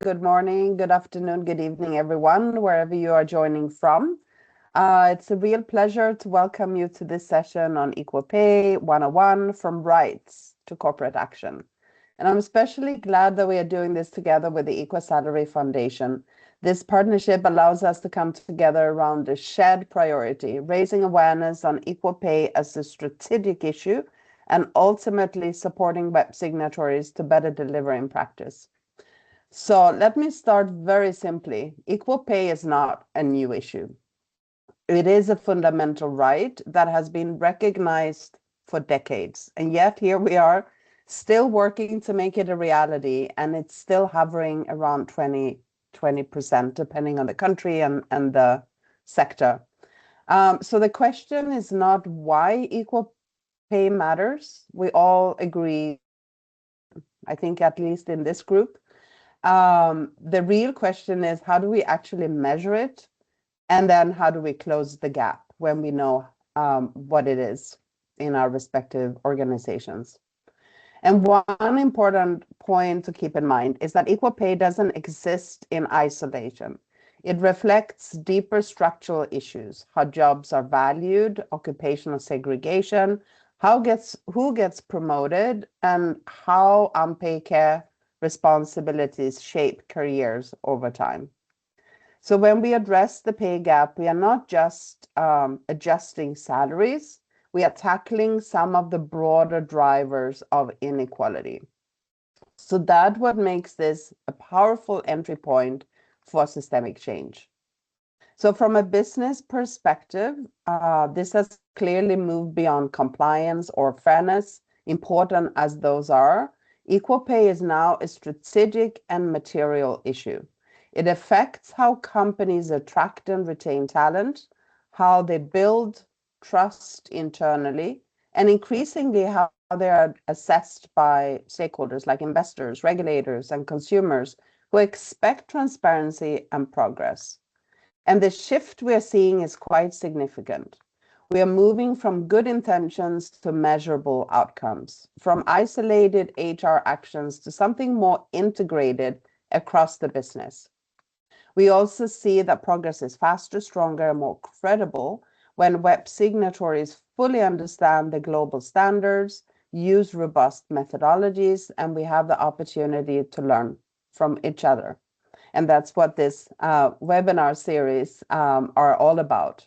good morning, good afternoon, good evening, everyone, wherever you are joining from. It's a real pleasure to welcome you to this session on Equal Pay 101 from Rights to Corporate Action. And I'm especially glad that we are doing this together with the Equal Salary Foundation. This partnership allows us to come together around a shared priority, raising awareness on equal pay as a strategic issue and ultimately supporting WEP signatories to better deliver in practice. So let me start very simply. Equal pay is not a new issue. It is a fundamental right that has been recognized for decades. And yet here we are still working to make it a reality, and it's still hovering around 20%, depending on the country and the sector. So the question is not why equal pay matters. We all agree, I think at least in this group. The real question is, how do we actually measure it? And then how do we close the gap when we know what it is in our respective organizations? And one important point to keep in mind is that equal pay doesn't exist in isolation. It reflects deeper structural issues: how jobs are valued, occupational segregation, who gets promoted, and how unpaid care responsibilities shape careers over time. So when we address the pay gap, we are not just adjusting salaries, we are tackling some of the broader drivers of inequality. So that's what makes this a powerful entry point for systemic change. So from a business perspective, this has clearly moved beyond compliance or fairness, important as those are. Equal pay is now a strategic and material issue. It affects how companies attract and retain talent, how they build trust internally, and increasingly how they are assessed by stakeholders like investors, regulators, and consumers who expect transparency and progress. And the shift we are seeing is quite significant. We are moving from good intentions to measurable outcomes, from isolated HR actions to something more integrated across the business. We also see that progress is faster, stronger, and more credible when WEP signatories fully understand the global standards, use robust methodologies, and we have the opportunity to learn from each other. And that's what this webinar series are all about.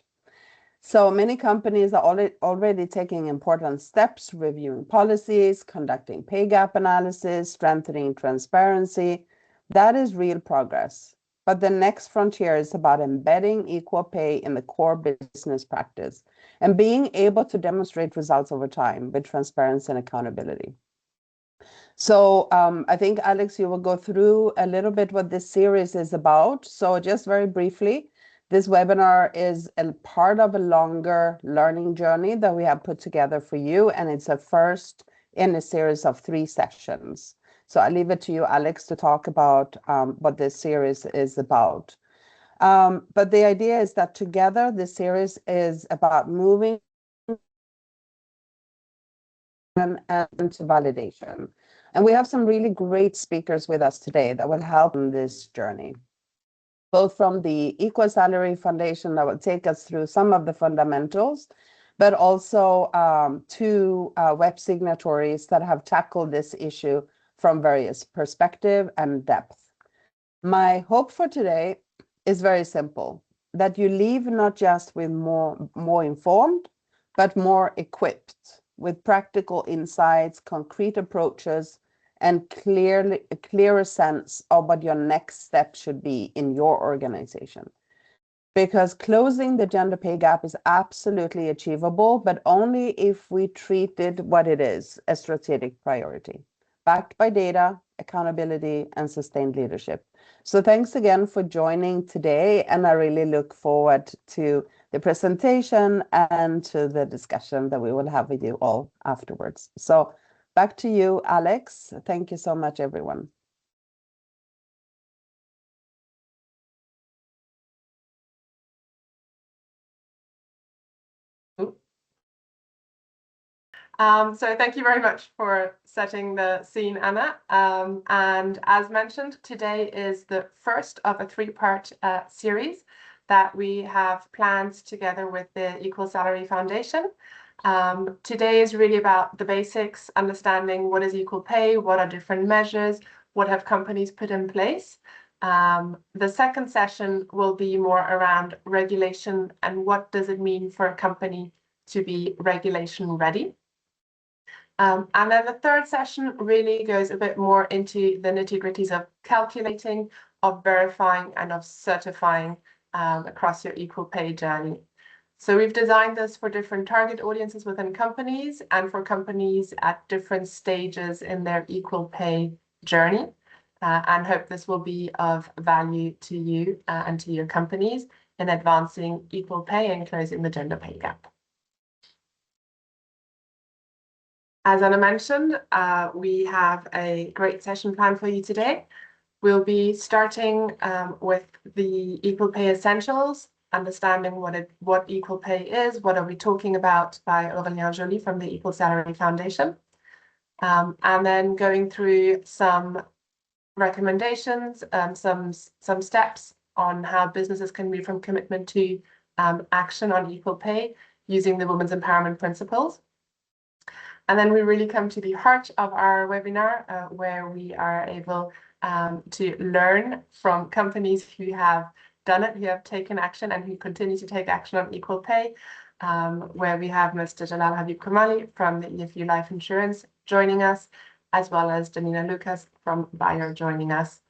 So many companies are already taking important steps, reviewing policies, conducting pay gap analysis, strengthening transparency. That is real progress. But the next frontier is about embedding equal pay in the core business practice and being able to demonstrate results over time with transparency and accountability. So I think, Alex, you will go through a little bit what this series is about. So just very briefly, this webinar is a part of a longer learning journey that we have put together for you, and it's a first in a series of 3 sessions. So I leave it to you, Alex, to talk about what this series is about. But the idea is that together, this series is about moving and to validation. And we have some really great speakers with us today that will help in this journey, both from the Equal Salary Foundation that will take us through some of the fundamentals, but also 2 WEP signatories that have tackled this issue from various perspectives and depth. My hope for today is very simple, that you leave not just with more informed, but more equipped with practical insights, concrete approaches, and a clearer sense of what your next step should be in your organization. Because closing the gender pay gap is absolutely achievable, but only if we treat it what it is, a strategic priority, backed by data, accountability, and sustained leadership. So thanks again for joining today, and I really look forward to the presentation and to the discussion that we will have with you all afterwards. So back to you, Alex. Thank you so much, everyone. So thank you very much for setting the scene, Anna. And as mentioned, today is the first of a three-part series that we have planned together with the Equal Salary Foundation. Today is really about the basics, understanding what is equal pay, what are different measures, what have companies put in place. The second session will be more around regulation and what does it mean for a company to be regulation ready. And then the third session really goes a bit more into the nitty-gritties of calculating, of verifying, and of certifying across your equal pay journey. So we've designed this for different target audiences within companies and for companies at different stages in their equal pay journey, and hope this will be of value to you and to your companies in advancing equal pay and closing the gender pay gap. As Anna mentioned, we have a great session planned for you today. We'll be starting with the equal pay essentials, understanding what equal pay is, what are we talking about, by Aurélien and Jolie from the Equal Salary Foundation, and then going through some recommendations, some steps on how businesses can move from commitment to action on equal pay using the Women's Empowerment Principles. And then we really come to the heart of our webinar, where we are able to learn from companies who have done it, who have taken action, and who continue to take action on equal pay, where we have Mr. Jalal Habib Curmally from the EFU Life Insurance joining us, as well as Janina Lukas from Bayer joining us.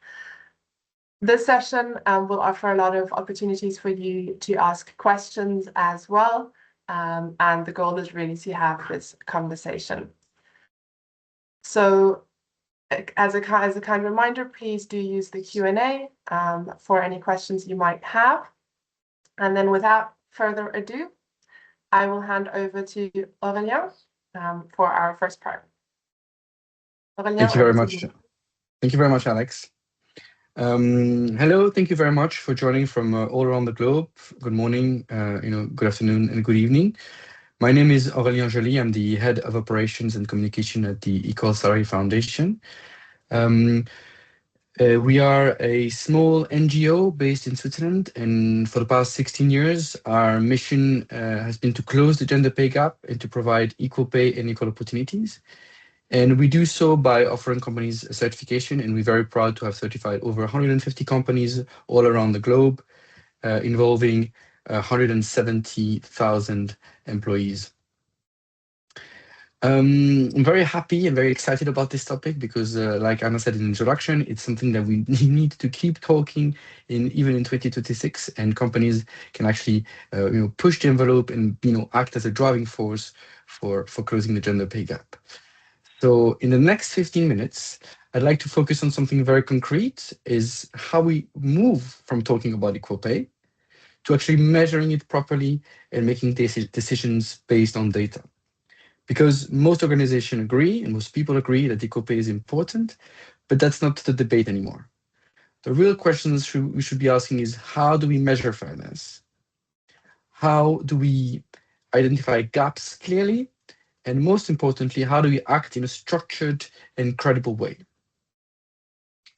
This session will offer a lot of opportunities for you to ask questions as well. And the goal is really to have this conversation. So as a kind reminder, please do use the Q&A for any questions you might have. And then without further ado, I will hand over to Aurélien for our first part. Aurélien, thank you very much. Thank you very much, Alex. Hello, thank you very much for joining from all around the globe. Good morning, good afternoon, and good evening. My name is Aurélien Jolie. I'm the head of operations and communication at the Equal Salary Foundation. We are a small NGO based in Switzerland, and for the past 16 years, our mission has been to close the gender pay gap and to provide equal pay and equal opportunities. And we do so by offering companies a certification, and we're very proud to have certified over 150 companies all around the globe, involving 170,000 employees. I'm very happy and very excited about this topic because, like Anna said in the introduction, it's something that we need to keep talking even in 2026, and companies can actually push the envelope and act as a driving force for closing the gender pay gap. So in the next 15 minutes, I'd like to focus on something very concrete, is how we move from talking about equal pay to actually measuring it properly and making decisions based on data. Because most organizations agree and most people agree that equal pay is important, but that's not the debate anymore. The real questions we should be asking is, how do we measure fairness? How do we identify gaps clearly? And most importantly, how do we act in a structured and credible way?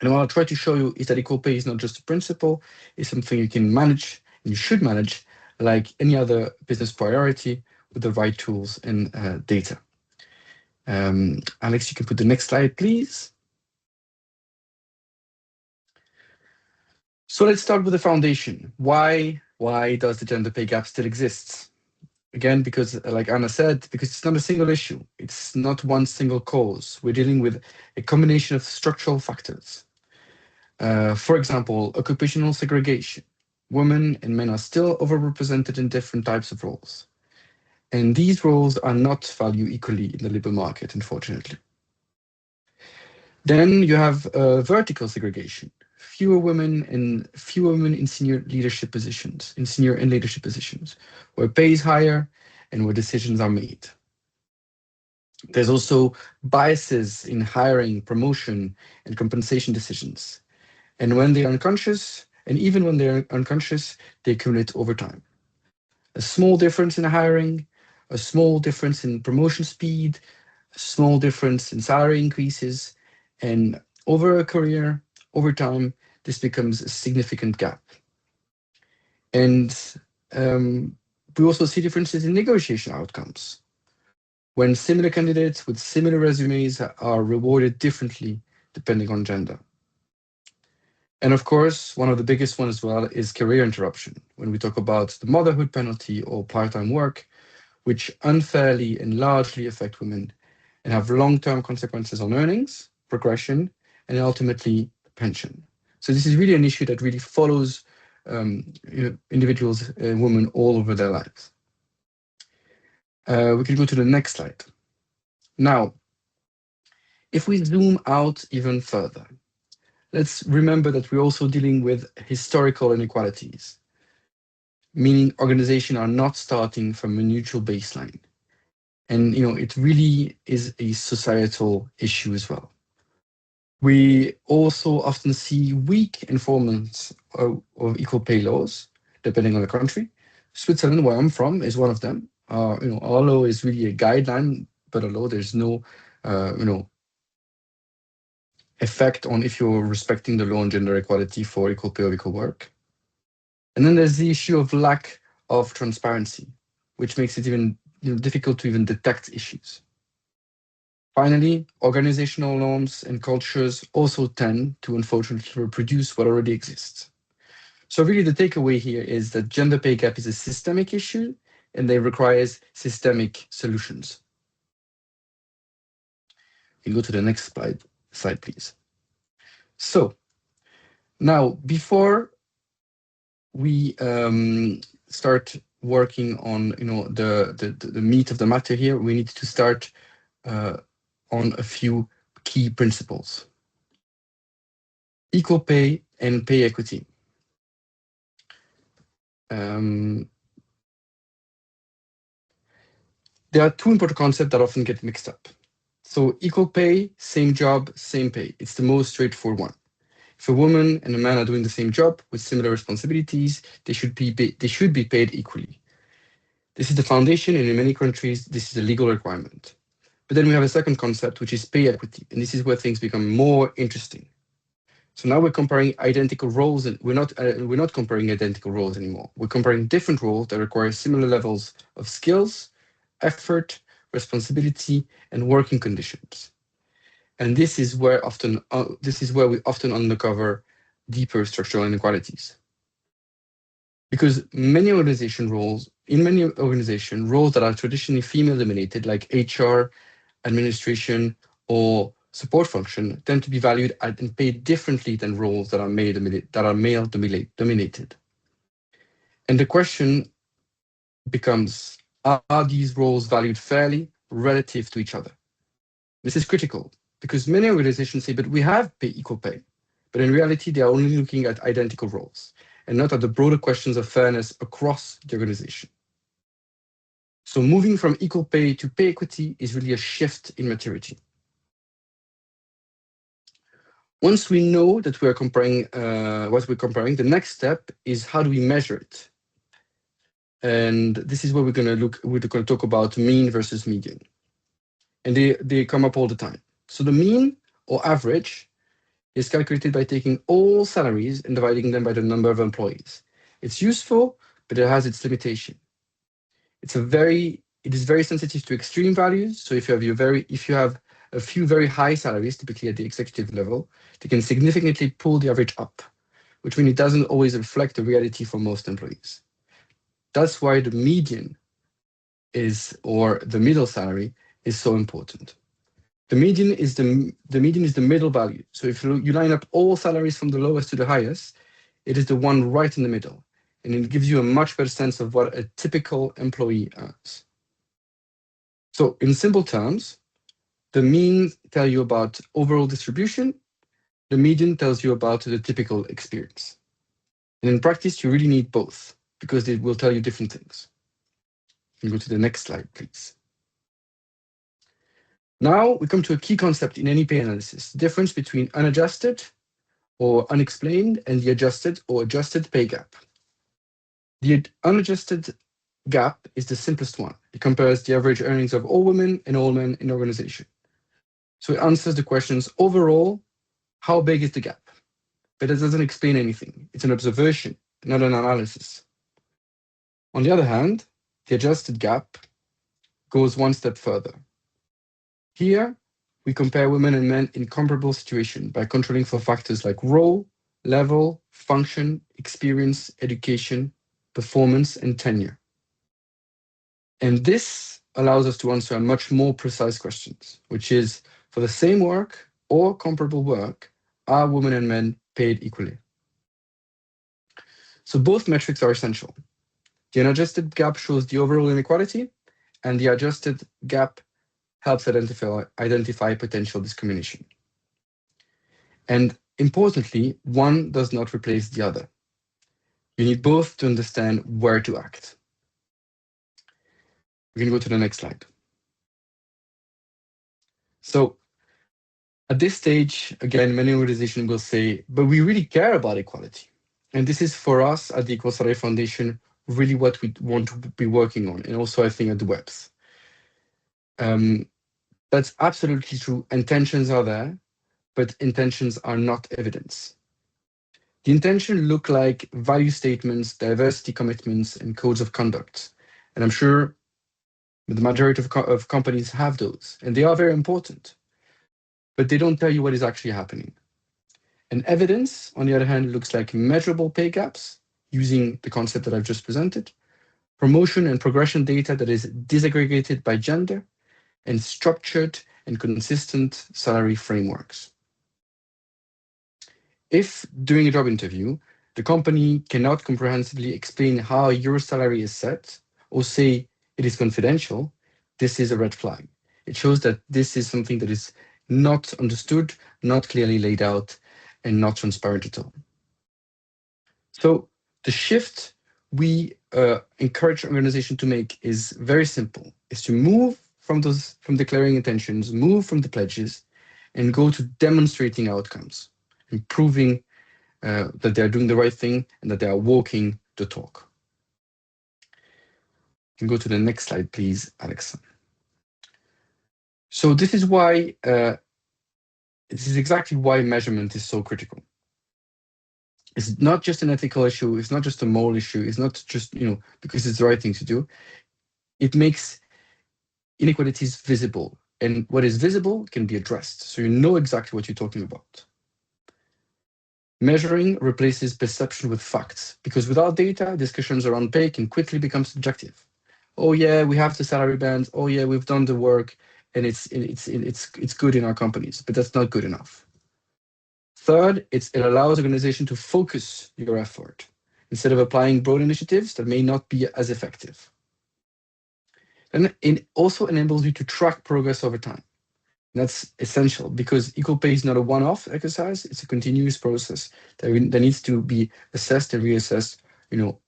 And what I'll try to show you is that equal pay is not just a principle, it's something you can manage and you should manage like any other business priority with the right tools and data. Alex, you can put the next slide, please. So let's start with the foundation. Why does the gender pay gap still exist? Again, because like Anna said, because it's not a single issue. It's not one single cause. We're dealing with a combination of structural factors. For example, occupational segregation. Women and men are still overrepresented in different types of roles. And these roles are not valued equally in the labor market, unfortunately. Then you have vertical segregation. Fewer women in senior leadership positions, where pay is higher and where decisions are made. There's also biases in hiring, promotion, and compensation decisions. And when they're unconscious, and even when they're unconscious, they accumulate over time. A small difference in hiring a small difference in promotion speed, a small difference in salary increases, and over a career, over time, this becomes a significant gap. And we also see differences in negotiation outcomes, when similar candidates with similar resumes are rewarded differently depending on gender. And of course, one of the biggest ones as well is career interruption, when we talk about the motherhood penalty or part-time work, which unfairly and largely affect women and have long-term consequences on earnings, progression, and ultimately pension. So this is really an issue that really follows individuals, women all over their lives. We can go to the next slide. Now, if we zoom out even further, let's remember that we're also dealing with historical inequalities, meaning organizations are not starting from a neutral baseline. And it really is a societal issue as well. We also often see weak enforcement of equal pay laws, depending on the country. Switzerland, where I'm from, is one of them. Our law is really a guideline, but a law. There's no, effect on if you're respecting the law on gender equality for equal pay or equal work. And then there's the issue of lack of transparency, which makes it even difficult to even detect issues. Finally, organizational norms and cultures also tend to unfortunately reproduce what already exists. So really the takeaway here is that gender pay gap is a systemic issue and it requires systemic solutions. You can go to the next slide, please. So now, before we start working on the meat of the matter here, we need to start on a few key principles. Equal pay and pay equity. There are two important concepts that often get mixed up. So equal pay, same job, same pay. It's the most straightforward one. If a woman and a man are doing the same job with similar responsibilities, they should be paid equally. This is the foundation, and in many countries, this is a legal requirement. But then we have a second concept, which is pay equity, and this is where things become more interesting. So now we're comparing identical roles, and we're not comparing identical roles anymore. We're comparing different roles that require similar levels of skills, effort, responsibility, and working conditions. And this is where we often uncover deeper structural inequalities. Because in many organizations, roles that are traditionally female-dominated, like HR, administration, or support function, tend to be valued and paid differently than roles that are male-dominated. And the question becomes, are these roles valued fairly relative to each other? This is critical because many organizations say, but we have equal pay. But in reality, they are only looking at identical roles and not at the broader questions of fairness across the organization. So moving from equal pay to pay equity is really a shift in maturity. Once we know that we are comparing what we're comparing, the next step is how do we measure it? And this is where we're going to talk about mean versus median. And they come up all the time. So the mean or average is calculated by taking all salaries and dividing them by the number of employees. It's useful, but it has its limitation. It is very sensitive to extreme values. So if you have a few very high salaries, typically at the executive level, they can significantly pull the average up, which means it doesn't always reflect the reality for most employees. That's why the median or the middle salary is so important. The median is the middle value. So if you line up all salaries from the lowest to the highest, it is the one right in the middle. And it gives you a much better sense of what a typical employee earns. So in simple terms, the mean tells you about overall distribution. The median tells you about the typical experience. And in practice, you really need both because they will tell you different things. You can go to the next slide, please. Now we come to a key concept in any pay analysis, the difference between unadjusted or unexplained and the adjusted or adjusted pay gap. The gap is the simplest one. It compares the average earnings of all women and all men in the organization. So it answers the questions overall, how big is the gap? But it doesn't explain anything. It's an observation, not an analysis. On the other hand, the adjusted gap goes one step further. Here, we compare women and men in comparable situations by controlling for factors like role, level, function, experience, education, performance, and tenure. And this allows us to answer much more precise questions, which is, for the same work or comparable work, are women and men paid equally? So both metrics are essential. The unadjusted gap shows the overall inequality, and the adjusted gap helps identify potential discrimination. And importantly, one does not replace the other. You need both to understand where to act. We can go to the next slide. So at this stage, again, many organizations will say, but we really care about equality. And this is for us at the Equal Salary Foundation, really what we want to be working on. And also, I think, at the WEPs. That's absolutely true. Intentions are there, but intentions are not evidence. The intention look like value statements, diversity commitments, and codes of conduct. And I'm sure the majority of companies have those, and they are very important, but they don't tell you what is actually happening. And evidence, on the other hand, looks like measurable pay gaps using the concept that I've just presented, promotion and progression data that is disaggregated by gender, and structured and consistent salary frameworks. If during a job interview, the company cannot comprehensively explain how your salary is set or say it is confidential, this is a red flag. It shows that this is something that is not understood, not clearly laid out, and not transparent at all. So the shift we encourage organizations to make is very simple, is to move from declaring intentions, move from the pledges, and go to demonstrating outcomes, improving that they are doing the right thing and that they are walking the talk. You can go to the next slide, please, Alexa. So this is why, this is exactly why measurement is so critical. It's not just an ethical issue. It's not just a moral issue. It's not just, because it's the right thing to do. It makes inequalities visible. And what is visible can be addressed. So you know exactly what you're talking about. Measuring replaces perception with facts, because without data, discussions around pay can quickly become subjective. Oh yeah, we have the salary bands. Oh yeah, we've done the work, and it's good in our companies, but that's not good enough. Third, it allows organization to focus your effort instead of applying broad initiatives that may not be as effective. And it also enables you to track progress over time. That's essential because equal pay is not a one-off exercise. It's a continuous process that needs to be assessed and reassessed,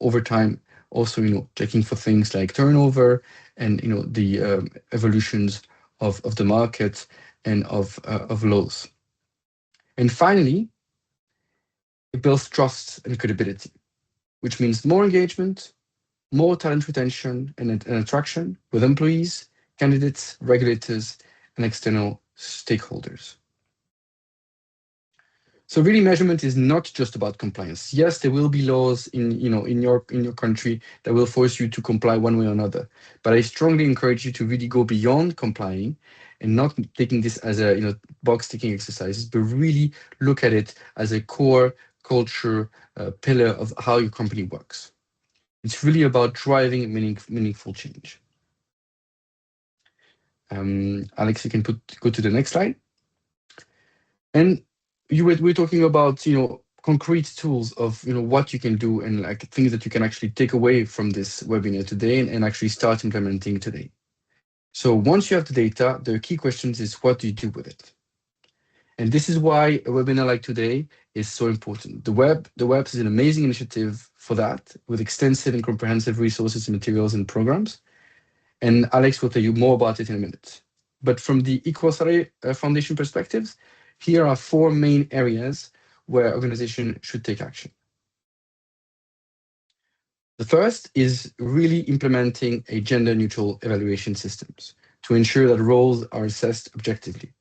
over time. Also, checking for things like turnover and, the evolutions of the market and of laws. And finally, it builds trust and credibility, which means more engagement, more talent retention and attraction with employees, candidates, regulators, and external stakeholders. So really, measurement is not just about compliance. Yes, there will be laws in your country that will force you to comply one way or another. But I strongly encourage you to really go beyond complying and not taking this as a box ticking exercise, but really look at it as a core culture pillar of how your company works. It's really about driving meaningful change. Alex, you can go to the next slide. And we're talking about concrete tools of what you can do and like things that you can actually take away from this webinar today and actually start implementing today. So once you have the data, the key questions is what do you do with it? And this is why a webinar like today is so important. The WEPs is an amazing initiative for that, with extensive and comprehensive resources, materials, and programs. And Alex will tell you more about it in a minute. But from the Equal Salary Foundation perspectives, here are 4 main areas where organizations should take action. The first is really implementing a gender-neutral evaluation systems to ensure that roles are assessed objectively.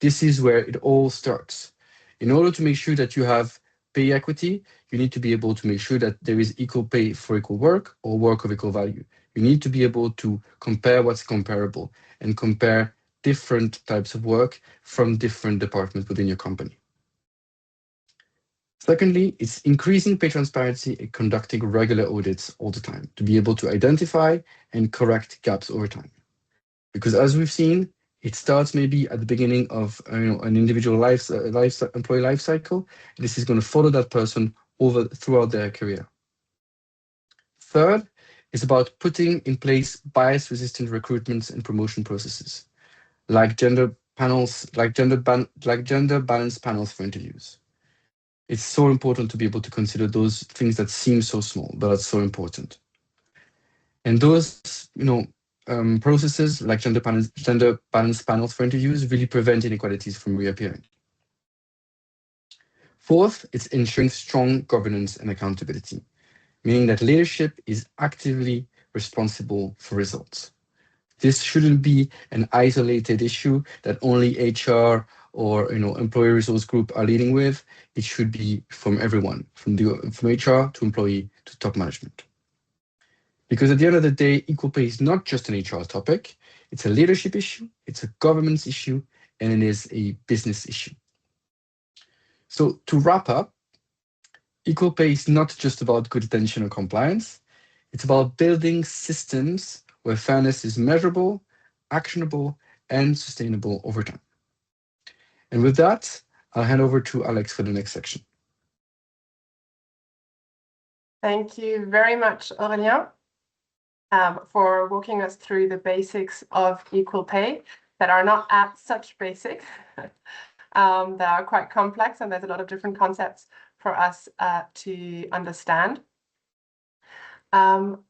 This is where it all starts. In order to make sure that you have pay equity, you need to be able to make sure that there is equal pay for equal work or work of equal value. You need to be able to compare what's comparable and compare different types of work from different departments within your company. Secondly, it's increasing pay transparency and conducting regular audits all the time to be able to identify and correct gaps over time. Because as we've seen, it starts maybe at the beginning of an individual employee life cycle. This is going to follow that person throughout their career. Third is about putting in place bias-resistant recruitments and promotion processes, like gender panels, like gender balance panels for interviews. It's so important to be able to consider those things that seem so small, but are so important. And those, processes like gender balance panels for interviews really prevent inequalities from reappearing. Fourth, it's ensuring strong governance and accountability, meaning that leadership is actively responsible for results. This shouldn't be an isolated issue that only HR or employee resource group are leading with. It should be from everyone, from HR to employee to top management. Because at the end of the day, equal pay is not just an HR topic, it's a leadership issue, it's a governance issue, and it is a business issue. So to wrap up, equal pay is not just about good attention or compliance, it's about building systems where fairness is measurable, actionable, and sustainable over time. And with that, I'll hand over to Alex for the next section. Thank you very much, Aurélien, for walking us through the basics of equal pay that are not such basic, that are quite complex, and there's a lot of different concepts for us to understand.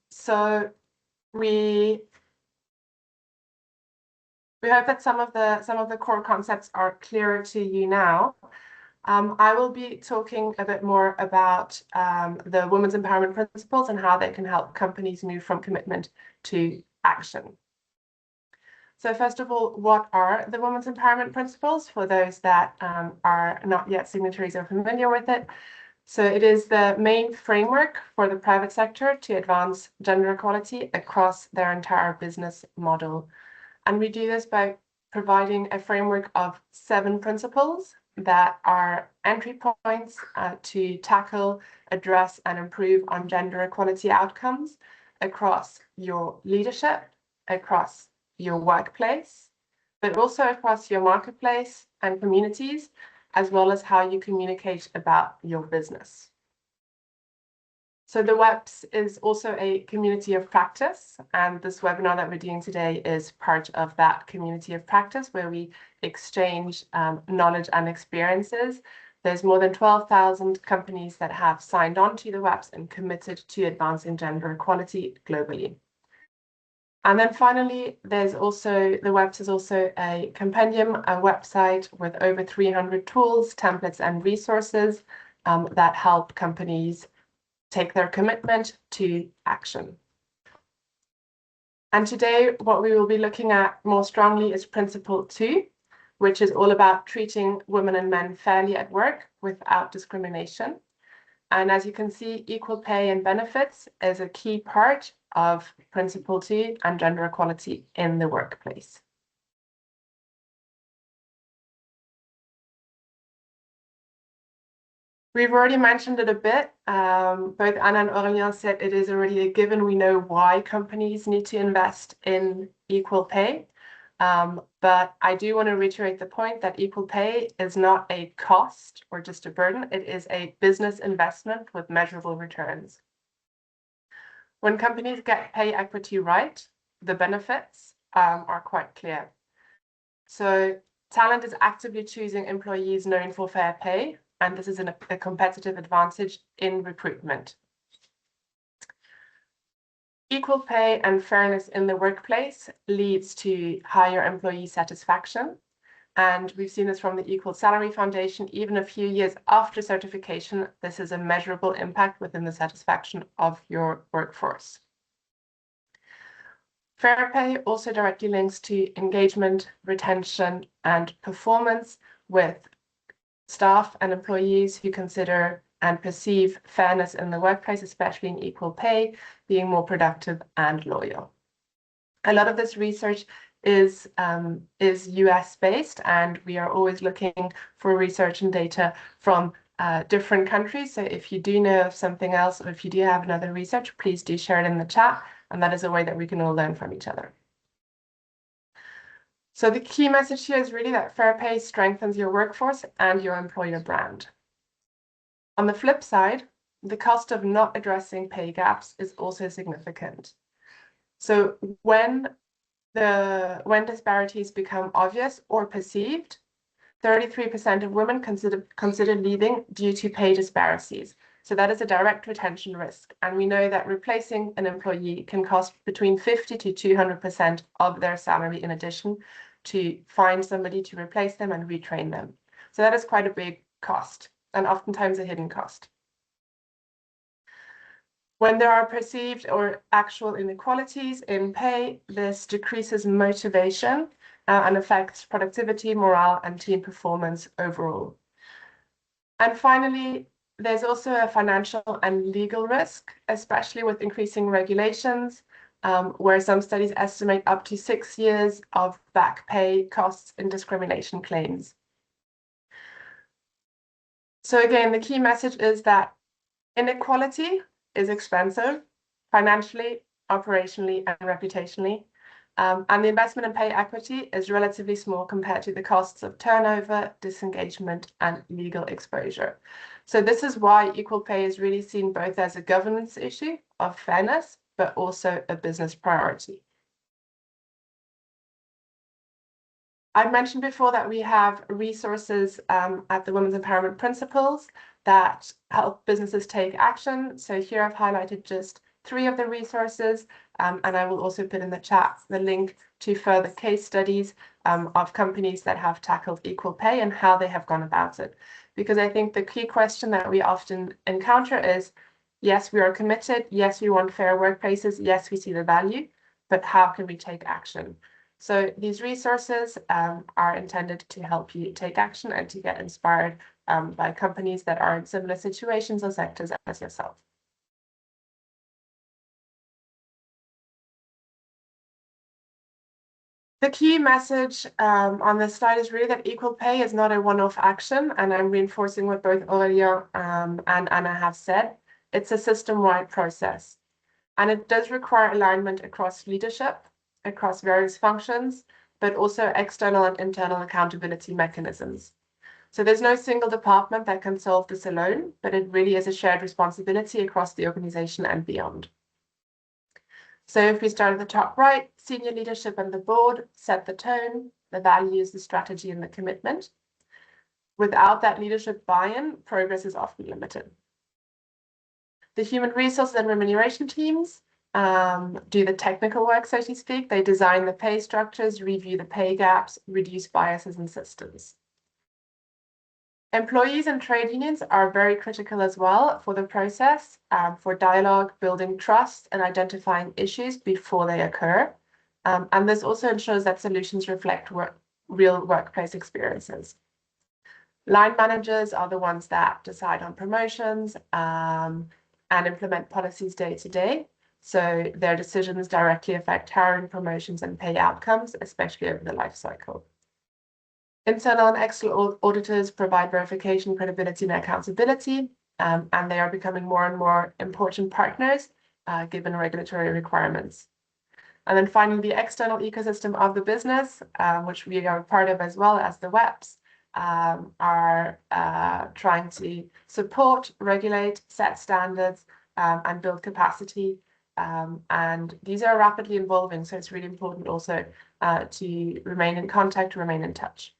So we hope that some of the core concepts are clearer to you now. I will be talking a bit more about the women's empowerment principles and how they can help companies move from commitment to action. So first of all, what are the women's empowerment principles for those that are not yet signatories or familiar with it? So it is the main framework for the private sector to advance gender equality across their entire business model. And we do this by providing a framework of 7 principles that are entry points to tackle, address, and improve on gender equality outcomes across your leadership, across your workplace, but also across your marketplace and communities, as well as how you communicate about your business. So the WEPs is also a community of practice, and this webinar that we're doing today is part of that community of practice where we exchange knowledge and experiences. There's more than 12,000 companies that have signed on to the WEPs and committed to advancing gender equality globally. And then finally, there's also, the WEPs is also a compendium, a website with over 300 tools, templates, and resources that help companies take their commitment to action. And today, what we will be looking at more strongly is Principle 2, which is all about treating women and men fairly at work without discrimination. And as you can see, equal pay and benefits is a key part of Principle 2 and gender equality in the workplace. We've already mentioned it a bit. Both Anna and Aurélien said it is already a given. We know why companies need to invest in equal pay. But I do want to reiterate the point that equal pay is not a cost or just a burden. It is a business investment with measurable returns. When companies get pay equity right, the benefits are quite clear. So talent is actively choosing employees known for fair pay, and this is a competitive advantage in recruitment. Equal pay and fairness in the workplace leads to higher employee satisfaction, And we've seen this from the Equal Salary Foundation. Even a few years after certification, this is a measurable impact within the satisfaction of your workforce. Fair pay also directly links to engagement, retention, and performance, with staff and employees who consider and perceive fairness in the workplace, especially in equal pay, being more productive and loyal. A lot of this research is US based, and we are always looking for research and data from different countries. So if you do know of something else, or if you do have another research, please do share it in the chat. And that is a way that we can all learn from each other. So the key message here is really that fair pay strengthens your workforce and your employer brand. On the flip side, the cost of not addressing pay gaps is also significant. So when disparities become obvious or perceived, 33% of women consider leaving due to pay disparities. So that is a direct retention risk. And we know that replacing an employee can cost between 50 to 200% of their salary in addition to find somebody to replace them and retrain them. So that is quite a big cost, and oftentimes a hidden cost. When there are perceived or actual inequalities in pay, this decreases motivation and affects productivity, morale, and team performance overall. And finally, there's also a financial and legal risk, especially with increasing regulations, where some studies estimate up to 6 years of back pay costs in discrimination claims. So again, the key message is that inequality is expensive, financially, operationally, and reputationally. And the investment in pay equity is relatively small compared to the costs of turnover, disengagement, and legal exposure. So this is why equal pay is really seen both as a governance issue of fairness, but also a business priority. I've mentioned before that we have resources at the Women's Empowerment Principles that help businesses take action. So here I've highlighted just 3 of the resources, and I will also put in the chat the link to further case studies of companies that have tackled equal pay and how they have gone about it. Because I think the key question that we often encounter is, yes, we are committed, yes, we want fair workplaces, yes, we see the value, but how can we take action? So these resources are intended to help you take action and to get inspired by companies that are in similar situations or sectors as yourself. The key message on this slide is really that equal pay is not a one-off action, and I'm reinforcing what both Aurélien and Anna have said. It's a system-wide process, and it does require alignment across leadership, across various functions, but also external and internal accountability mechanisms. So there's no single department that can solve this alone, but it really is a shared responsibility across the organization and beyond. So if we start at the top right, senior leadership and the board set the tone, the values, the strategy, and the commitment. Without that leadership buy-in, progress is often limited. The human resources and remuneration teams do the technical work, so to speak. They design the pay structures, review the pay gaps, reduce biases and systems. Employees and trade unions are very critical as well for the process, for dialogue, building trust, and identifying issues before they occur. And this also ensures that solutions reflect real workplace experiences. Line managers are the ones that decide on promotions and implement policies day to day. So their decisions directly affect hiring, promotions, and pay outcomes, especially over the life cycle. Internal and external auditors provide verification, credibility, and accountability, and they are becoming more and more important partners given regulatory requirements. And then finally, the external ecosystem of the business, which we are part of as well as the WEPs, are trying to support, regulate, set standards, and build capacity. And these are rapidly evolving, so it's really important also to remain in contact, to remain in touch.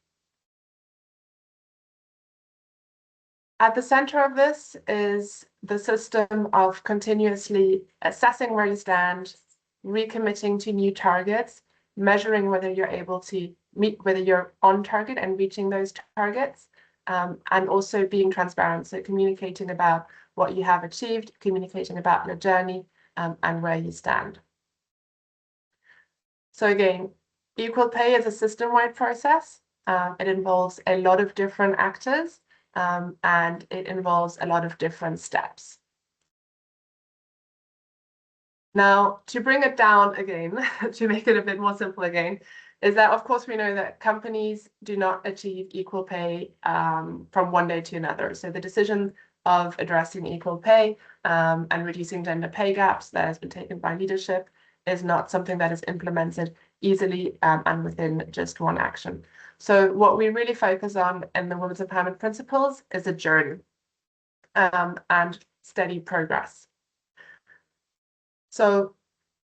At the center of this is the system of continuously assessing where you stand, recommitting to new targets, measuring whether you're able to whether you're on target and reaching those targets, and also being transparent, so communicating about what you have achieved, communicating about your journey, and where you stand. So again, equal pay is a system-wide process. It involves a lot of different actors, and it involves a lot of different steps. Now, to bring it down again, to make it a bit more simple again, is that, of course, we know that companies do not achieve equal pay from one day to another. So the decision of addressing equal pay and reducing gender pay gaps that has been taken by leadership is not something that is implemented easily and within just one action. So what we really focus on in the Women's Empowerment Principles is a journey and steady progress. So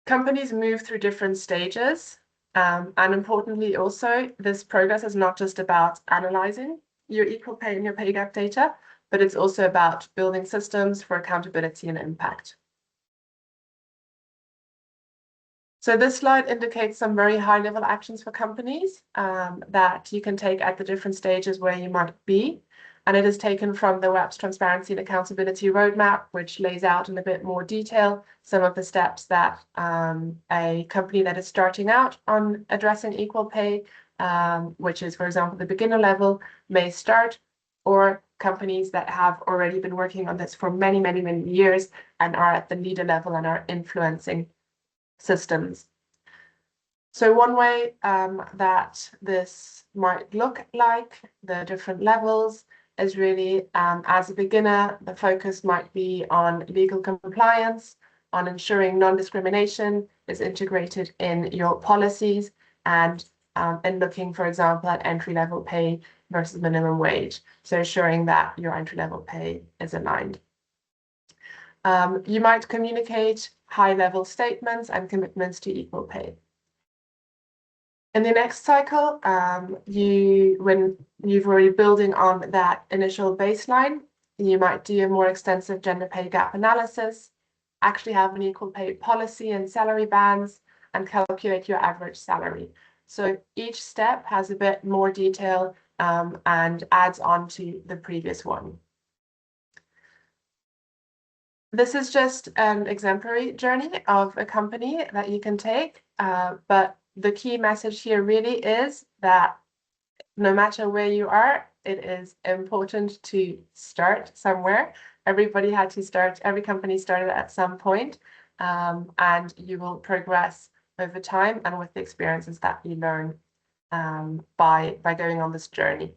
companies move through different stages, and importantly also, this progress is not just about analyzing your equal pay and your pay gap data, but it's also about building systems for accountability and impact. So this slide indicates some very high-level actions for companies that you can take at the different stages where you might be. And it is taken from the WEPs Transparency and Accountability Roadmap, which lays out in a bit more detail some of the steps that a company that is starting out on addressing equal pay, which is, for example, the beginner level, may start, or companies that have already been working on this for many, many, many years and are at the leader level and are influencing systems. So one way that this might look like, the different levels, is really, as a beginner, the focus might be on legal compliance, on ensuring non-discrimination is integrated in your policies, and in looking, for example, at entry-level pay versus minimum wage, so ensuring that your entry-level pay is aligned. You might communicate high-level statements and commitments to equal pay. In the next cycle, when you've already building on that initial baseline, you might do a more extensive gender pay gap analysis, actually have an equal pay policy and salary bands, and calculate your average salary. So each step has a bit more detail and adds on to the previous one. This is just an exemplary journey of a company that you can take, but the key message here really is that no matter where you are, it is important to start somewhere. Everybody had to start, every company started at some point, and you will progress over time and with the experiences that you learn by going on this journey.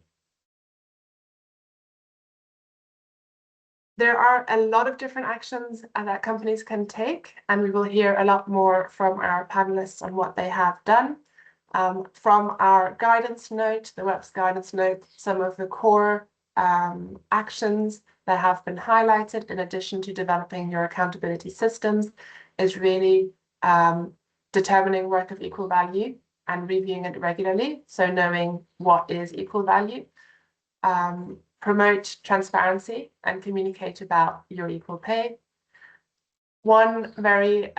There are a lot of different actions that companies can take, and we will hear a lot more from our panelists on what they have done. From our guidance note, the WEPs guidance note, some of the core actions that have been highlighted in addition to developing your accountability systems is really determining work of equal value and reviewing it regularly, so knowing what is equal value. Promote transparency and communicate about your equal pay. One very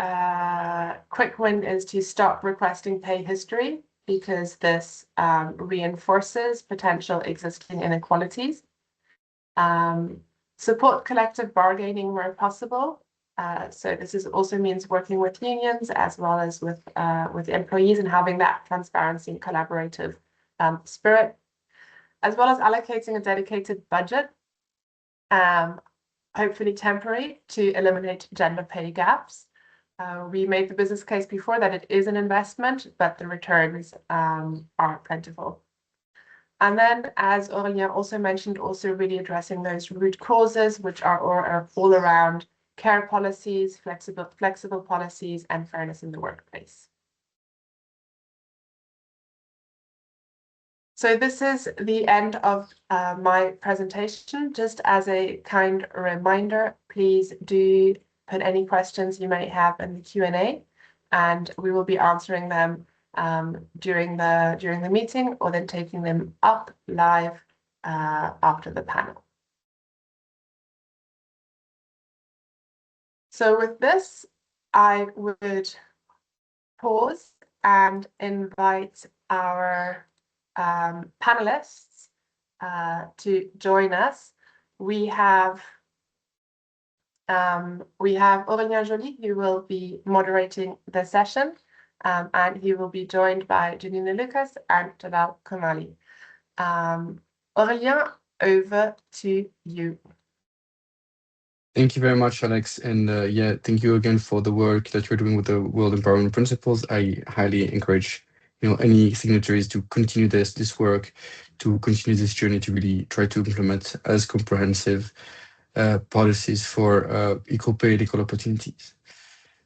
quick win is to stop requesting pay history, because this reinforces potential existing inequalities. Support collective bargaining where possible. So this also means working with unions as well as with employees and having that transparency and collaborative spirit, as well as allocating a dedicated budget, hopefully temporary, to eliminate gender pay gaps. We made the business case before that it is an investment, but the returns are plentiful. And then, as Aurélien also mentioned, also really addressing those root causes, which are all around care policies, flexible policies, and fairness in the workplace. So this is the end of my presentation. Just as a kind reminder, please do put any questions you may have in the Q&A, and we will be answering them during the meeting, or then taking them up live after the panel. So with this, I would pause and invite our panelists to join us. We have Aurélien Jolie, who will be moderating the session, and he will be joined by Janina, Lukas, and Jalal Curmally. Aurélien, over to you. Thank you very much, Alex. And yeah, thank you again for the work that you're doing with the World Environment Principles. I highly encourage any signatories to continue this work, to continue this journey, to really try to implement as comprehensive policies for equal pay and equal opportunities.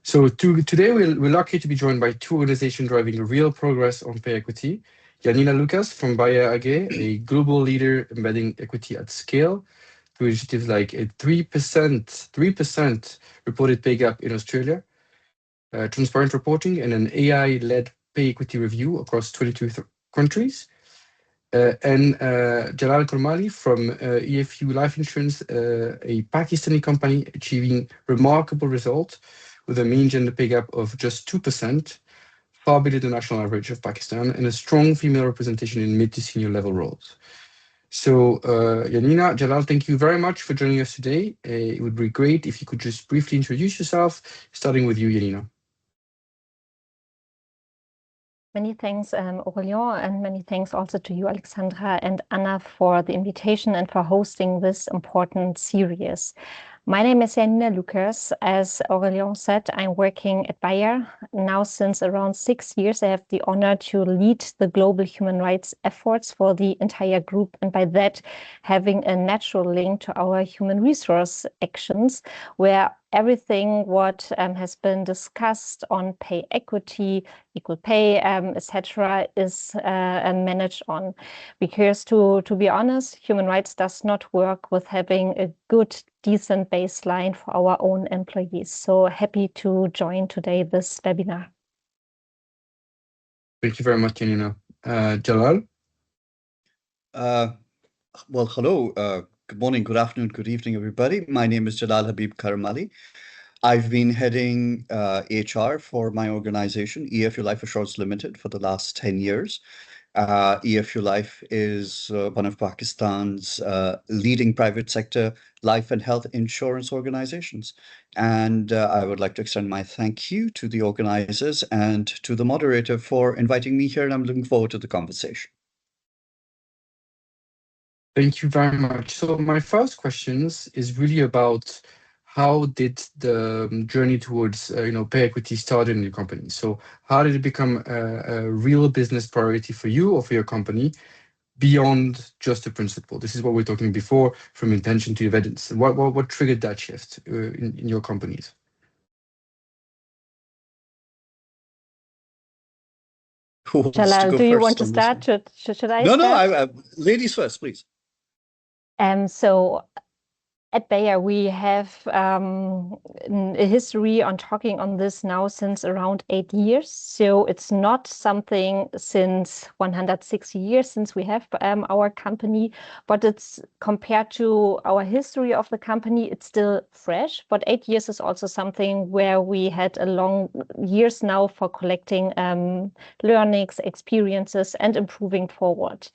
So today we're lucky to be joined by two organizations driving real progress on pay equity. Janina Lukas from Bayer AG, a global leader embedding equity at scale through initiatives like a 3% reported pay gap in Australia, transparent reporting, and an AI-led pay equity review across 22 countries. And Jalal Curmally from EFU Life Insurance, a Pakistani company achieving remarkable results with a mean gender pay gap of just 2%, far below the national average of Pakistan, and a strong female representation in mid to senior level roles. So, Janina, Jalal, thank you very much for joining us today. It would be great if you could just briefly introduce yourself, starting with you, Janina. Many thanks, Aurélien, and many thanks also to you, Alexandra and Anna, for the invitation and for hosting this important series. My name is Janina Lukas. As Aurélien said, I'm working at Bayer now since around 6 years. I have the honor to lead the global human rights efforts for the entire group, and by that having a natural link to our human resource actions, where everything what has been discussed on pay equity, equal pay, etc., is managed on. Because to be honest, human rights does not work with having a good, decent baseline for our own employees. So happy to join today this webinar. Thank you very much, Janina. Jalal? Well, hello. Good morning, good afternoon, good evening, everybody. My name is Jalal Habib Curmally. I've been heading HR for my organization, EFU Life Assurance Limited, for the last 10 years. EFU Life is one of Pakistan's leading private sector life and health insurance organizations. And I would like to extend my thank you to the organizers and to the moderator for inviting me here, and I'm looking forward to the conversation. Thank you very much. So my first questions is really about how did the journey towards pay equity start in your company? So how did it become a real business priority for you or for your company beyond just a principle? This is what we're talking before, from intention to evidence. What triggered that shift in your companies? Jalal, do you want to start? Should I start? No, ladies first, please. So at Bayer, we have a history on talking on this now since around 8 years. So it's not something since 160 years since we have our company, but it's compared to our history of the company, it's still fresh. But 8 years is also something where we had a long years now for collecting learnings, experiences, and improving forward.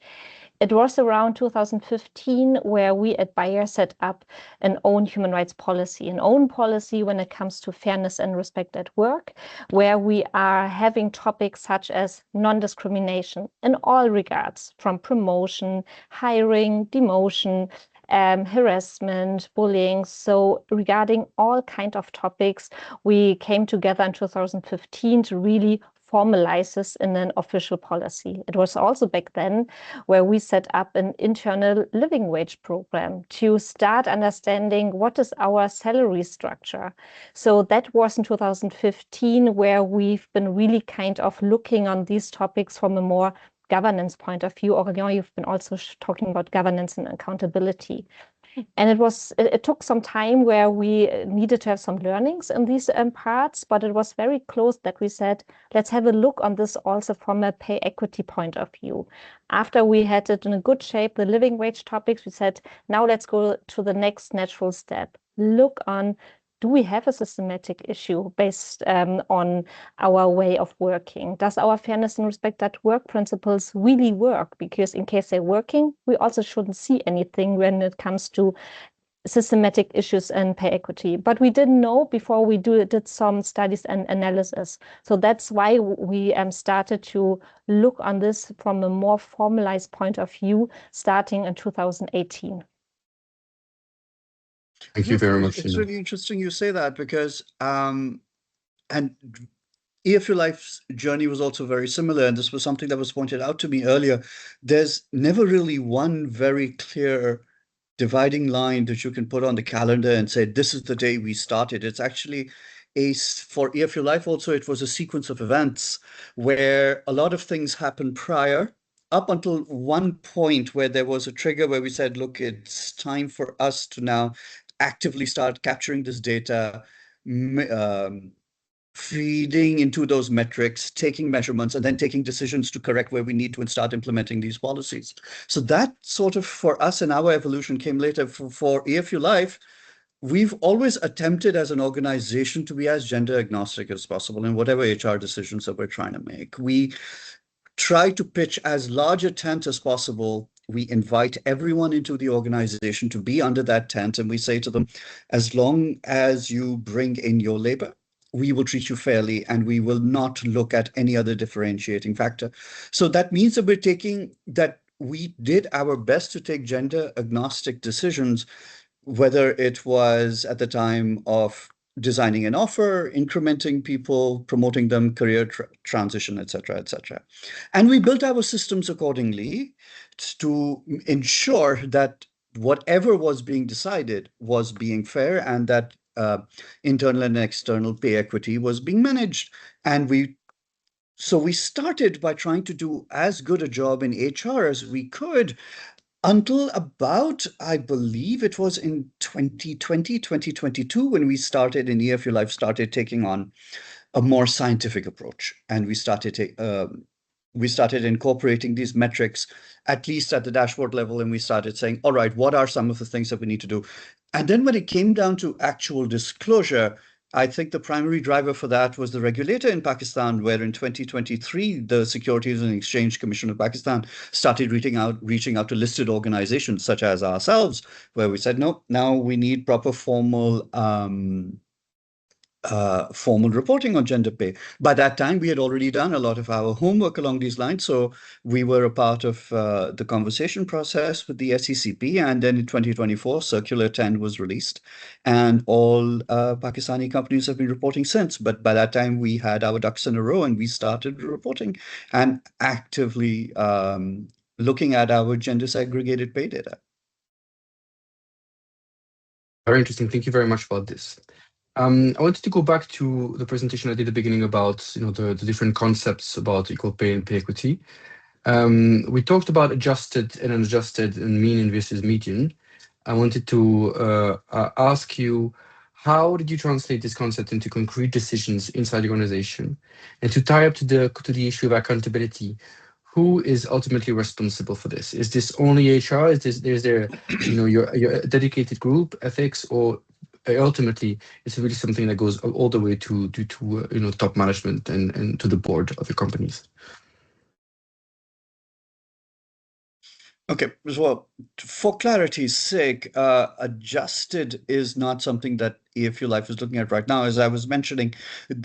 It was around 2015 where we at Bayer set up an own human rights policy, an own policy when it comes to fairness and respect at work, where we are having topics such as non-discrimination in all regards, from promotion, hiring, demotion, harassment, bullying. So regarding all kinds of topics, we came together in 2015 to really formalize this in an official policy. It was also back then where we set up an internal living wage program to start understanding what is our salary structure. So that was in 2015 where we've been really kind of looking on these topics from a more governance point of view. Aurélien, you've been also talking about governance and accountability. And it took some time where we needed to have some learnings in these parts, but it was very close that we said, let's have a look on this also from a pay equity point of view. After we had it in a good shape, the living wage topics, we said, now let's go to the next natural step. Look on do we have a systematic issue based on our way of working? Does our fairness and respect at work principles really work? Because in case they're working, we also shouldn't see anything when it comes to systematic issues and pay equity. But we didn't know before we did some studies and analysis. So that's why we started to look on this from a more formalized point of view, starting in 2018. Thank you very much. It's really interesting you say that, because and EFU Life's journey was also very similar, and this was something that was pointed out to me earlier. There's never really one very clear dividing line that you can put on the calendar and say, this is the day we started. It's actually for EFU Life also, it was a sequence of events where a lot of things happened prior, up until one point where there was a trigger where we said, look, it's time for us to now actively start capturing this data, feeding into those metrics, taking measurements, and then taking decisions to correct where we need to and start implementing these policies. So that sort of, for us and our evolution, came later. For EFU Life, we've always attempted as an organization to be as gender agnostic as possible in whatever HR decisions that we're trying to make. We try to pitch as large a tent as possible. We invite everyone into the organization to be under that tent, and we say to them, as long as you bring in your labor, we will treat you fairly, and we will not look at any other differentiating factor. So that means that we did our best to take gender agnostic decisions, whether it was at the time of designing an offer, incrementing people, promoting them, career transition, et cetera, et cetera. And we built our systems accordingly to ensure that whatever was being decided was being fair, and that internal and external pay equity was being managed. And so we started by trying to do as good a job in HR as we could, until about, I believe it was in 2020, 2022, when we started in EFU Life started taking on a more scientific approach. And we started incorporating these metrics, at least at the dashboard level, and we started saying, all right, what are some of the things that we need to do? And then when it came down to actual disclosure, I think the primary driver for that was the regulator in Pakistan, where in 2023, the Securities and Exchange Commission of Pakistan started reaching out to listed organizations such as ourselves, where we said, no, now we need proper formal reporting on gender pay. By that time, we had already done a lot of our homework along these lines. So we were a part of the conversation process with the SECP. And then in 2024, Circular 10 was released. And all Pakistani companies have been reporting since. But by that time, we had our ducks in a row, and we started reporting and actively looking at our gender segregated pay data. Very interesting. Thank you very much about this. I wanted to go back to the presentation I did at the beginning about the different concepts about equal pay and pay equity. We talked about adjusted and unadjusted and mean versus median. I wanted to ask you, how did you translate this concept into concrete decisions inside the organization? And to tie up to the issue of accountability, who is ultimately responsible for this? Is this only HR? Is there your dedicated group, ethics, or ultimately it's really something that goes all the way to top management and to the board of the companies? Okay, well, for clarity's sake, adjusted is not something that EFU Life is looking at right now. As I was mentioning,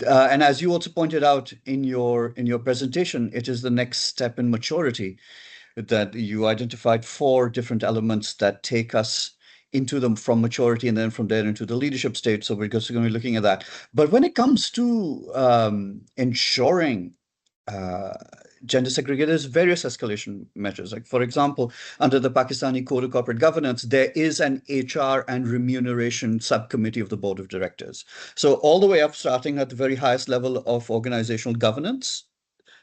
and as you also pointed out in your presentation, it is the next step in maturity, that you identified 4 different elements that take us into them from maturity, and then from there into the leadership state. So we're going to be looking at that. But when it comes to ensuring gender segregated, there's various escalation measures. Like, for example, under the Pakistani Code of Corporate Governance, there is an HR and remuneration subcommittee of the board of directors. So all the way up, starting at the very highest level of organizational governance,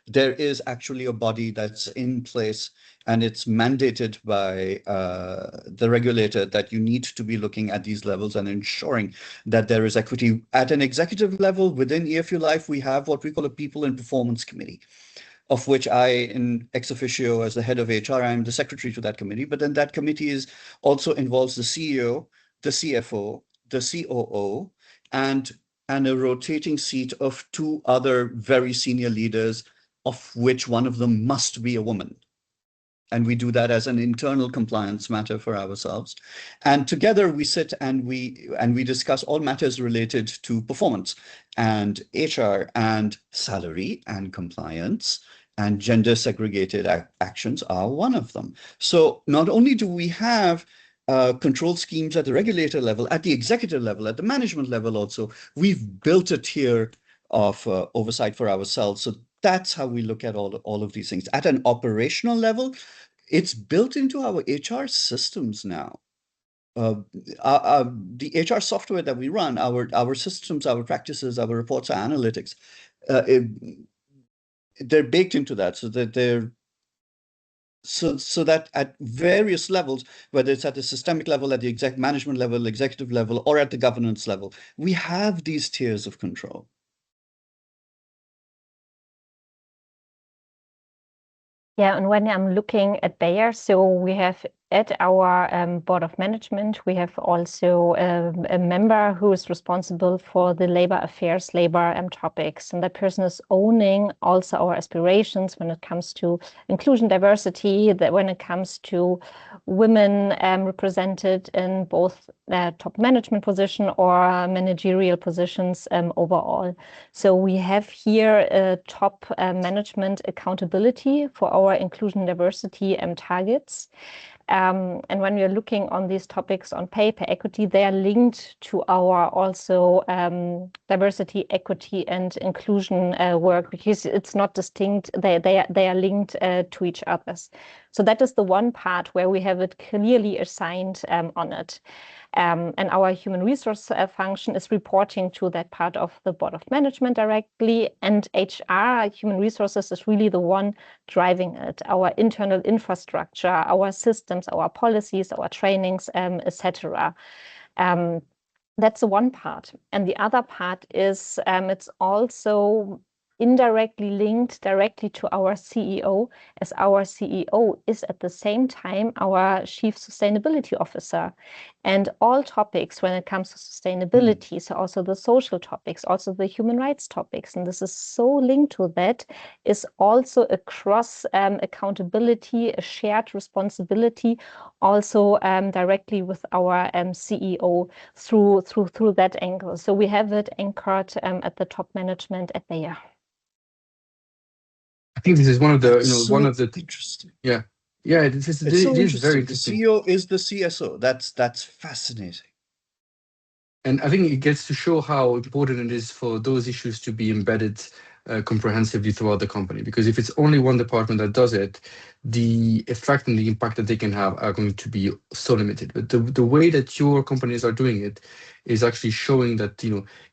there is actually a body that's in place, and it's mandated by the regulator that you need to be looking at these levels and ensuring that there is equity. At an executive level within EFU Life, we have what we call a People and Performance Committee, of which I, in ex officio as the head of HR, I'm the secretary to that committee. But then that committee also involves the CEO, the CFO, the COO, and a rotating seat of 2 other very senior leaders, of which one of them must be a woman. And we do that as an internal compliance matter for ourselves. And together we sit and we discuss all matters related to performance and HR and salary and compliance, and gender segregated actions are one of them. So not only do we have control schemes at the regulator level, at the executive level, at the management level also, we've built a tier of oversight for ourselves. So that's how we look at all of these things. At an operational level, it's built into our HR systems now. The HR software that we run, our systems, our practices, our reports, our analytics, they're baked into that, so that so that at various levels, whether it's at the systemic level, at the management level, executive level, or at the governance level, we have these tiers of control. Yeah, and when I'm looking at Bayer, so we have at our board of management, we have also a member who is responsible for the labor affairs, labor topics. And that person is owning also our aspirations when it comes to inclusion, diversity, that when it comes to women represented in both top management position or managerial positions overall. So we have here a top management accountability for our inclusion, diversity targets. And when we are looking on these topics on pay equity, they are linked to our also diversity, equity, and inclusion work, because it's not distinct. They are linked to each other. So that is the one part where we have it clearly assigned on it. And our human resource function is reporting to that part of the board of management directly, and HR, human resources, is really the one driving it. Our internal infrastructure, our systems, our policies, our trainings, etc. That's the one part. And the other part is it's also indirectly linked directly to our CEO, as our CEO is at the same time our Chief Sustainability Officer. And all topics when it comes to sustainability, so also the social topics, also the human rights topics, and this is so linked to that, is also a cross accountability, a shared responsibility, also directly with our CEO through that angle. So we have it anchored at the top management at Bayer. I think this is one of the, one of the interesting. Yeah, this is It's so this is very interesting. interesting. The CEO is the CSO. That's fascinating. And I think it gets to show how important it is for those issues to be embedded comprehensively throughout the company. Because if it's only one department that does it, the effect and the impact that they can have are going to be so limited. But the way that your companies are doing it is actually showing that,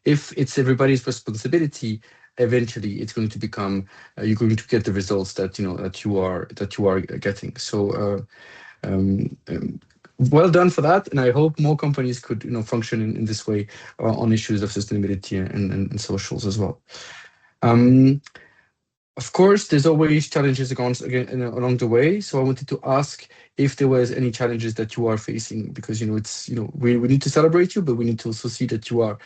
if it's everybody's responsibility, eventually it's going to become you're going to get the results that that you are getting. So well done for that, and I hope more companies could function in this way on issues of sustainability and socials as well. Of course, there's always challenges along the way. So I wanted to ask if there was any challenges that you are facing, because it's we need to celebrate you, but we need to also see that you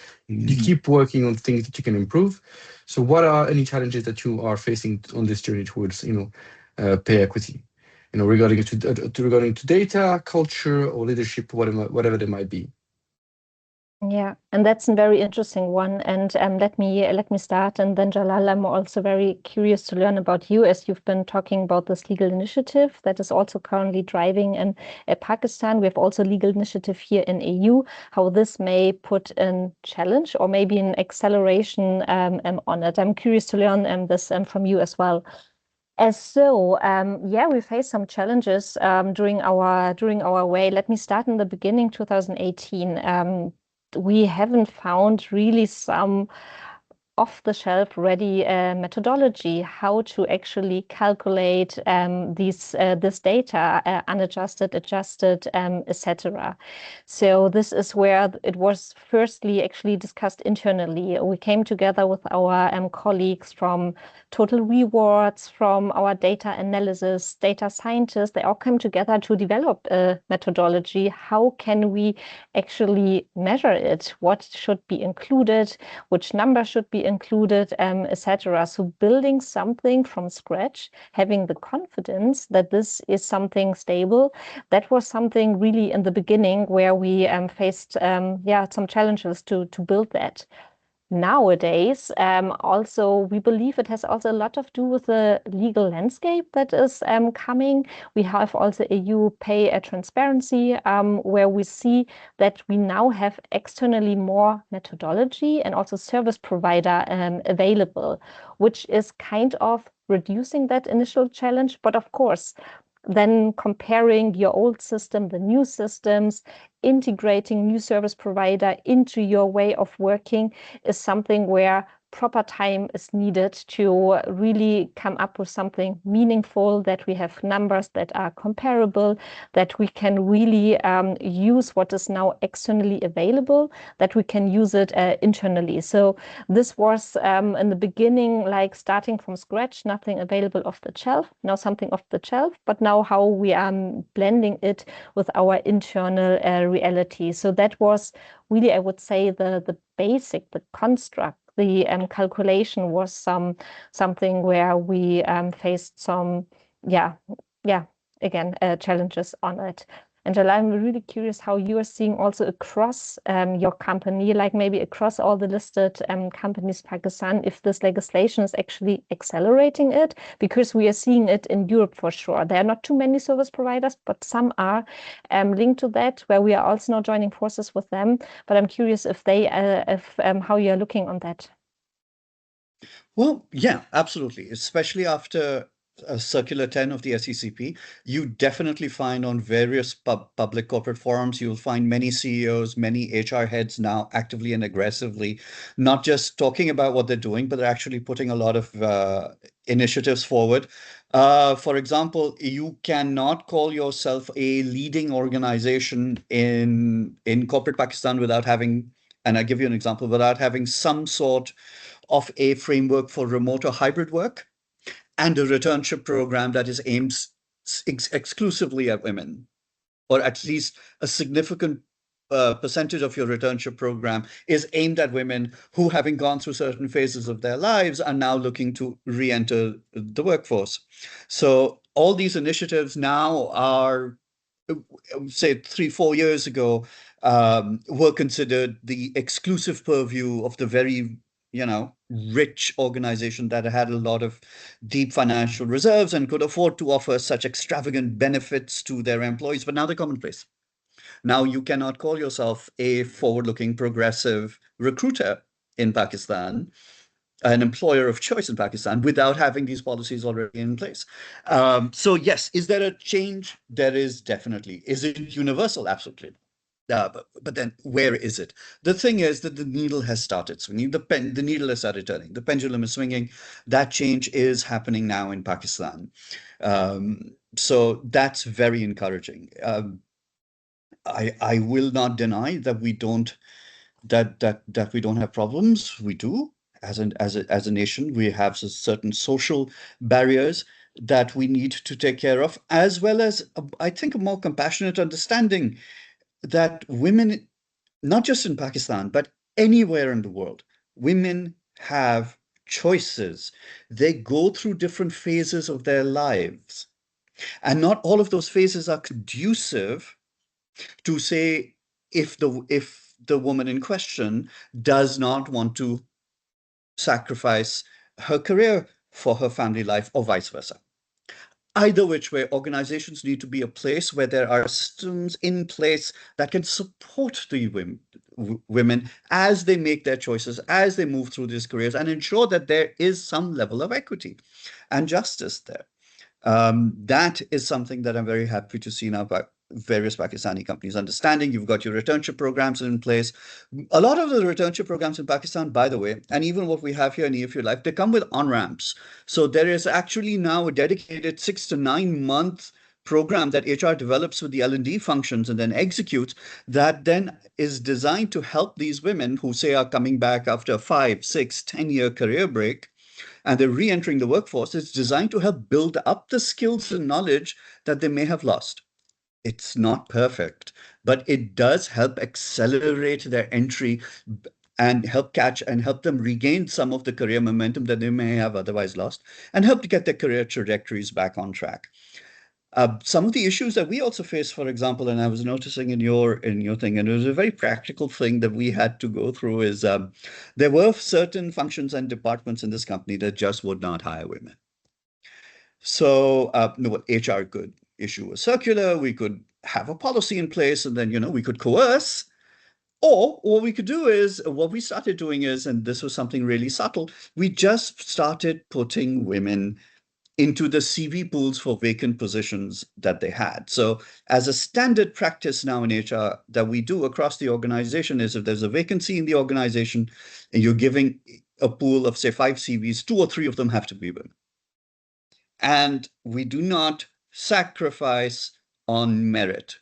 keep working on things that you can improve. So what are any challenges that you are facing on this journey towards pay equity, regarding to data, culture, or leadership, whatever they might be? Yeah, and that's a very interesting one. And let me start, and then Jalal, I'm also very curious to learn about you, as you've been talking about this legal initiative that is also currently driving in Pakistan. We have also legal initiative here in EU. How this may put a challenge or maybe an acceleration on it. I'm curious to learn this from you as well. Yeah, we faced some challenges during our way. Let me start in the beginning, 2018. We haven't found really some off-the-shelf ready methodology, how to actually calculate this data, unadjusted, adjusted, etc. So this is where it was firstly actually discussed internally. We came together with our colleagues from Total Rewards, from our data analysis, data scientists. They all came together to develop a methodology. How can we actually measure it? What should be included? Which number should be included, etc. So building something from scratch, having the confidence that this is something stable, that was something really in the beginning where we faced some challenges to build that. Nowadays, also, we believe it has also a lot to do with the legal landscape that is coming. We have also EU pay transparency, where we see that we now have externally more methodology and also service provider available, which is kind of reducing that initial challenge. But of course, then comparing your old system, the new systems, integrating new service provider into your way of working is something where proper time is needed to really come up with something meaningful, that we have numbers that are comparable, that we can really use what is now externally available, that we can use it internally. So this was in the beginning, like starting from scratch, nothing available off the shelf, now something off the shelf, but now how we are blending it with our internal reality. So that was really, I would say, the basic, the construct. The calculation was something where we faced some, challenges on it. And Jalal, I'm really curious how you are seeing also across your company, like maybe across all the listed companies, Pakistan, if this legislation is actually accelerating it, because we are seeing it in Europe for sure. There are not too many service providers, but some are linked to that, where we are also now joining forces with them. But I'm curious if how you're looking on that. Well, yeah, absolutely. Especially after Circular 10 of the SECP, you definitely find on various public corporate forums, you'll find many CEOs, many HR heads now actively and aggressively, not just talking about what they're doing, but they're actually putting a lot of initiatives forward. For example, you cannot call yourself a leading organization in corporate Pakistan without having, and I'll give you an example, without having some sort of a framework for remote or hybrid work, and a returnship program that is aimed exclusively at women, or at least a significant percentage of your returnship program is aimed at women who, having gone through certain phases of their lives, are now looking to re-enter the workforce. So all these initiatives now are, say 3-4 years ago, were considered the exclusive purview of the very rich organization that had a lot of deep financial reserves and could afford to offer such extravagant benefits to their employees. But now they're commonplace. Now you cannot call yourself a forward-looking progressive recruiter in Pakistan, an employer of choice in Pakistan, without having these policies already in place. So yes, is there a change? There is definitely. Is it universal? Absolutely. But then where is it? The thing is that the needle has started swinging. The needle has started turning. The pendulum is swinging. That change is happening now in Pakistan. So that's very encouraging. I will not deny that we don't have problems. We do. As a nation, we have certain social barriers that we need to take care of, as well as I think a more compassionate understanding that women, not just in Pakistan, but anywhere in the world, women have choices. They go through different phases of their lives. And not all of those phases are conducive to, say, if the woman in question does not want to sacrifice her career for her family life, or vice versa. Either which way, organizations need to be a place where there are systems in place that can support the women as they make their choices, as they move through these careers, and ensure that there is some level of equity and justice there. That is something that I'm very happy to see now various Pakistani companies. Understanding you've got your returnship programs in place. A lot of the returnship programs in Pakistan, by the way, and even what we have here in EFU Life, they come with on-ramps. So there is actually now a dedicated 6 to 9 month program that HR develops with the L&D functions and then executes, that then is designed to help these women who say are coming back after a 5, 6, 10-year career break, and they're re-entering the workforce. It's designed to help build up the skills and knowledge that they may have lost. It's not perfect, but it does help accelerate their entry and help catch and help them regain some of the career momentum that they may have otherwise lost, and help to get their career trajectories back on track. Some of the issues that we also face, for example, and I was noticing in your thing, and it was a very practical thing that we had to go through, is there were certain functions and departments in this company that just would not hire women. So no, HR could issue a circular, we could have a policy in place, and then we could coerce. Or what we could do is, what we started doing is, and this was something really subtle, we just started putting women into the CV pools for vacant positions that they had. So as a standard practice now in HR that we do across the organization is, if there's a vacancy in the organization and you're giving a pool of, say, 5 CVs, 2 or 3 of them have to be women. And we do not sacrifice on merit.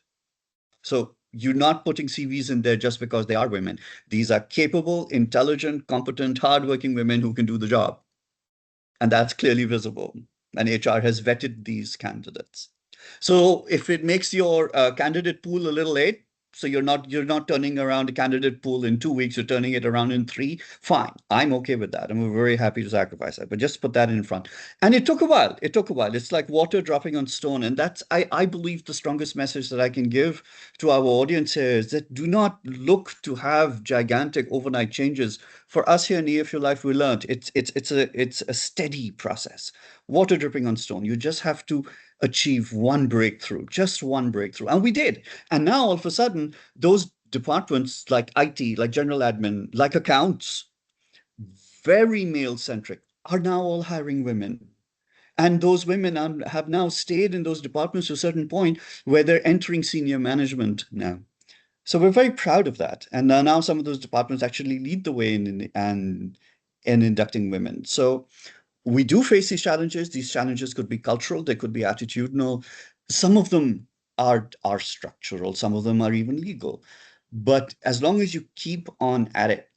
So you're not putting CVs in there just because they are women. These are capable, intelligent, competent, hardworking women who can do the job. And that's clearly visible. And HR has vetted these candidates. So if it makes your candidate pool a little late, so you're not turning around a candidate pool in 2 weeks, you're turning it around in 3, fine. I'm okay with that. And we're very happy to sacrifice that. But just put that in front. And it took a while. It's like water dropping on stone. And that's, I believe, the strongest message that I can give to our audience here is that do not look to have gigantic overnight changes. For us here in EFU Life, we learned it's a steady process. Water dripping on stone. You just have to achieve one breakthrough, just one breakthrough. And we did. And now all of a sudden, those departments like IT, like general admin, like accounts, very male-centric, are now all hiring women. And those women have now stayed in those departments to a certain point where they're entering senior management now. So we're very proud of that. And now some of those departments actually lead the way in inducting women. So we do face these challenges. These challenges could be cultural, they could be attitudinal. Some of them are structural, some of them are even legal. But as long as you keep on at it,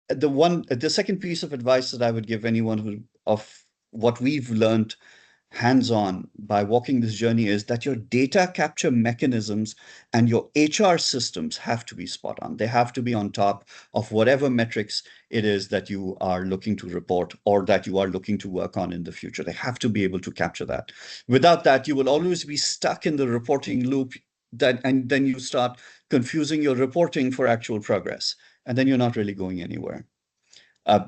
the second piece of advice that I would give anyone of what we've learned hands-on by walking this journey is that your data capture mechanisms and your HR systems have to be spot on. They have to be on top of whatever metrics it is that you are looking to report or that you are looking to work on in the future. They have to be able to capture that. Without that, you will always be stuck in the reporting loop, and then you start confusing your reporting for actual progress, and then you're not really going anywhere.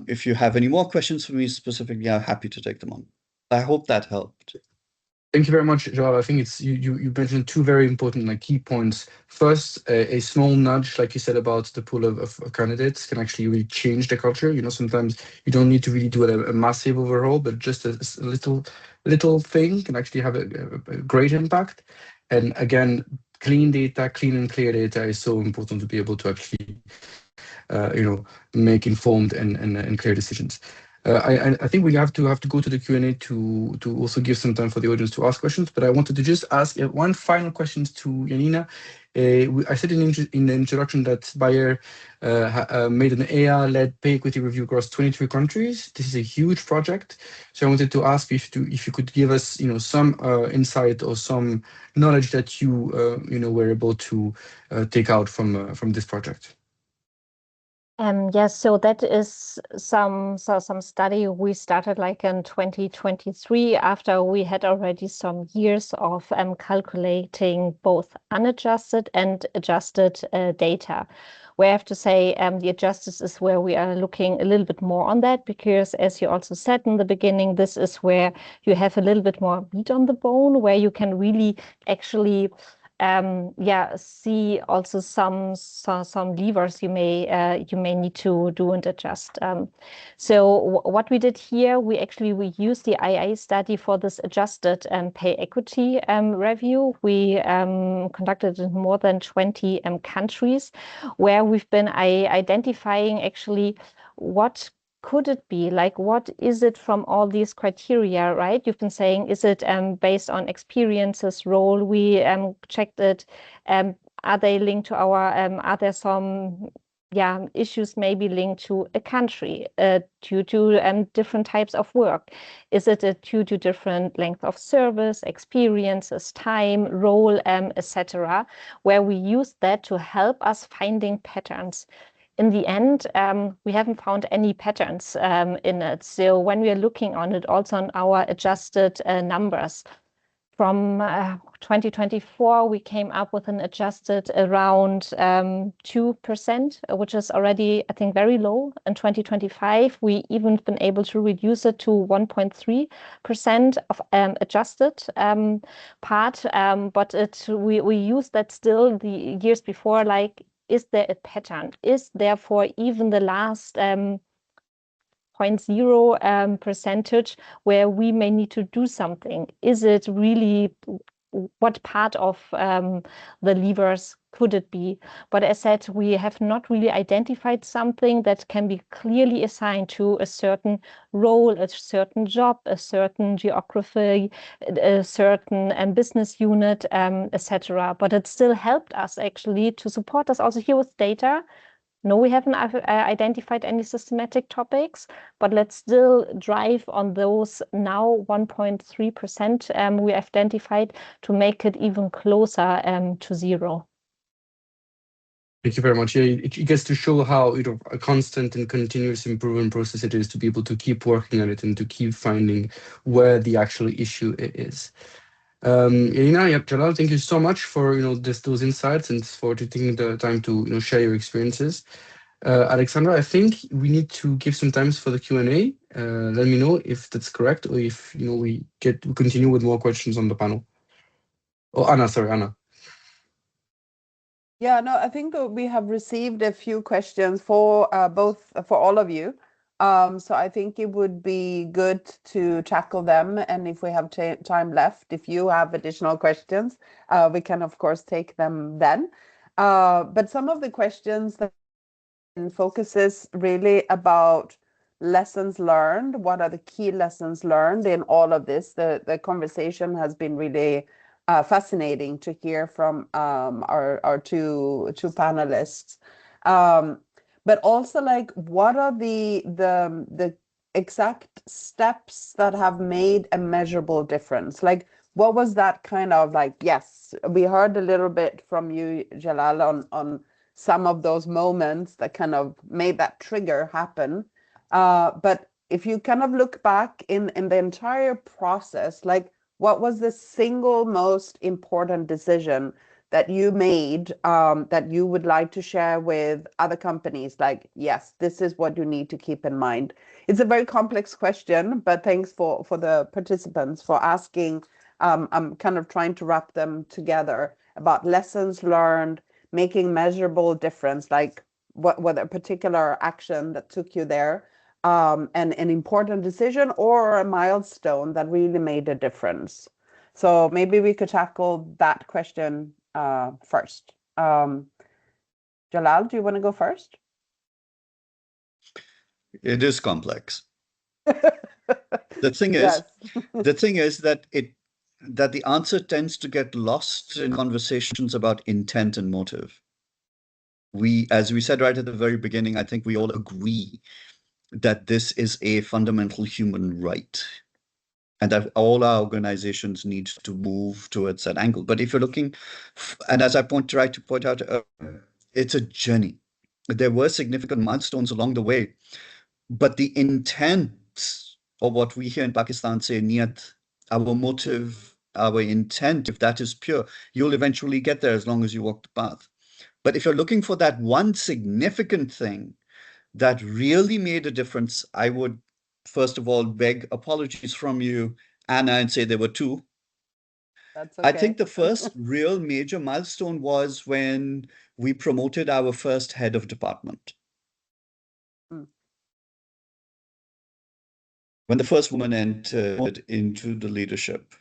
If you have any more questions for me specifically, I'm happy to take them on. I hope that helped. Thank you very much, Jalal. I think it's you mentioned 2 very important key points. First, a small nudge, like you said, about the pool of candidates can actually really change the culture. Sometimes you don't need to really do a massive overhaul, but just a little thing can actually have a great impact. And again, clean data, clean and clear data is so important to be able to actually make informed and clear decisions. I think we have to go to the Q&A to also give some time for the audience to ask questions. But I wanted to just ask one final question to Janina. I said in the introduction that Bayer made an AI-led pay equity review across 23 countries. This is a huge project. So I wanted to ask if you could give us some insight or some knowledge that you were able to take out from this project. Yes, so that is some study we started in 2023 after we had already some years of calculating both unadjusted and adjusted data. Where I have to say the adjusted is where we are looking a little bit more on that, because as you also said in the beginning, this is where you have a little bit more meat on the bone, where you can really actually see also some levers you may need to do and adjust. So what we did here, we used the IA study for this adjusted pay equity review. We conducted in more than 20 countries, where we've been identifying actually what could it be, like what is it from all these criteria, right? You've been saying, is it based on experiences, role? We checked it. Are they linked to our, are there some issues maybe linked to a country due to different types of work? Is it due to different length of service, experiences, time, role, etc., where we use that to help us finding patterns. In the end, we haven't found any patterns in it. So when we are looking on it, also on our adjusted numbers, from 2024, we came up with an adjusted around 2%, which is already, I think, very low. In 2025, we even been able to reduce it to 1.3% of adjusted part. But we use that still the years before, like, is there a pattern? Is therefore even the last 0.0 percentage where we may need to do something? Is it really, what part of the levers could it be? But as said, we have not really identified something that can be clearly assigned to a certain role, a certain job, a certain geography, a certain business unit, etc. But it still helped us actually to support us also here with data. No, we haven't identified any systematic topics, but let's still drive on those now 1.3% we identified to make it even closer to zero. Thank you very much. Yeah, it gets to show how a constant and continuous improvement process it is to be able to keep working on it and to keep finding where the actual issue is. Janina, Jalal, thank you so much for those insights and for taking the time to share your experiences. Alexandra, I think we need to give some time for the Q&A. Let me know if that's correct or if we continue with more questions on the panel. Oh, Anna, sorry, Anna. Yeah, no, I think we have received a few questions for all of you. So I think it would be good to tackle them. And if we have time left, if you have additional questions, we can, of course, take them then. But some of the questions that focuses really about lessons learned. What are the key lessons learned in all of this? The conversation has been really fascinating to hear from our two panelists. But also, like, what are the exact steps that have made a measurable difference? Like, what was that kind of like? Yes, we heard a little bit from you, Jalal, on some of those moments that kind of made that trigger happen. But if you kind of look back in the entire process, like, what was the single most important decision that you made that you would like to share with other companies? Like, yes, this is what you need to keep in mind. It's a very complex question, but thanks for the participants for asking. I'm kind of trying to wrap them together about lessons learned, making measurable difference, like what a particular action that took you there, and an important decision or a milestone that really made a difference. So maybe we could tackle that question first. Jalal, do you want to go first? It is complex. The thing is, the thing is that the answer tends to get lost in conversations about intent and motive. As we said right at the very beginning, I think we all agree that this is a fundamental human right and that all our organizations need to move towards that angle. But if you're looking, and as I tried to point out, it's a journey. There were significant milestones along the way, but the intent, or what we here in Pakistan say, niyat, our motive, our intent, if that is pure, you'll eventually get there as long as you walk the path. But if you're looking for that one significant thing that really made a difference, I would, first of all, beg apologies from you, Anna, and say there were two. That's I okay. think the first real major milestone was when we promoted our first head of department. When the first woman entered into the leadership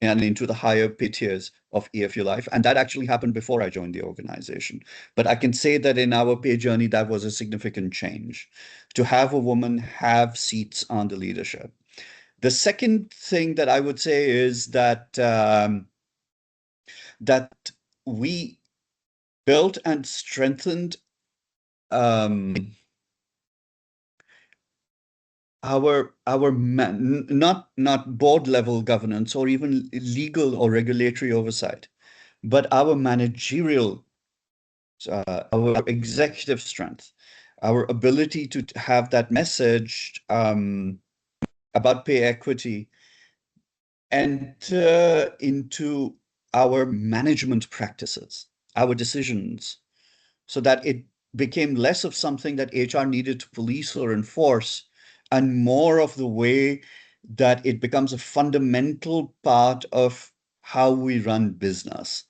and into the higher pay tiers of EFU Life. And that actually happened before I joined the organization. But I can say that in our pay journey, that was a significant change to have a woman have seats on the leadership. The second thing that I would say is that that we built and strengthened our not board level governance or even legal or regulatory oversight, but our managerial, our executive strength, our ability to have that message about pay equity and into our management practices, our decisions, so that it became less of something that HR needed to police or enforce, and more of the way that it becomes a fundamental part of how we run business.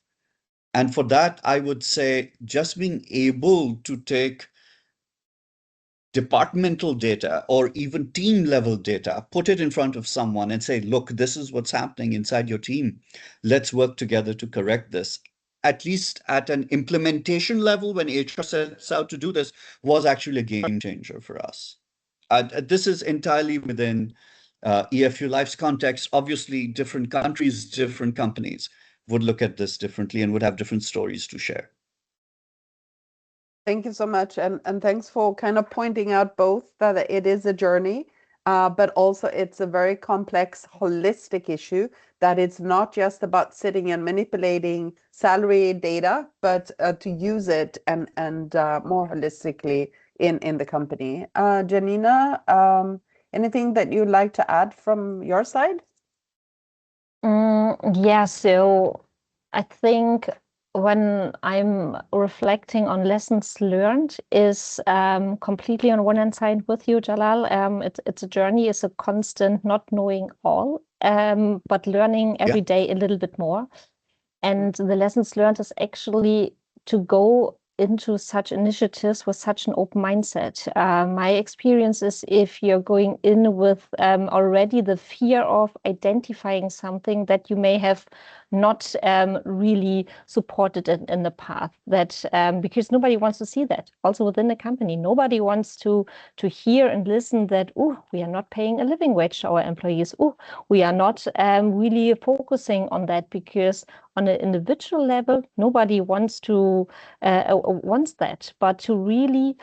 And for that, I would say just being able to take departmental data or even team level data, put it in front of someone and say, look, this is what's happening inside your team. Let's work together to correct this. At least at an implementation level, when HR sets out to do this, was actually a game changer for us. This is entirely within EFU Life's context. Obviously, different countries, different companies would look at this differently and would have different stories to share. Thank you so much. And thanks for kind of pointing out both that it is a journey, but also it's a very complex, holistic issue, that it's not just about sitting and manipulating salary data, but to use it and more holistically in the company. Janina, anything that you'd like to add from your side? Yeah, so I think when I'm reflecting on lessons learned is completely on one hand side with you, Jalal. It's a journey, it's a constant not knowing all, but learning every day a little bit more. And the lessons learned is actually to go into such initiatives with such an open mindset. My experience is if you're going in with already the fear of identifying something that you may have not really supported in the path, that because nobody wants to see that. Also within the company, nobody wants to hear and listen that, oh, we are not paying a living wage to our employees. Oh, we are not really focusing on that, because on an individual level, nobody wants that, but to really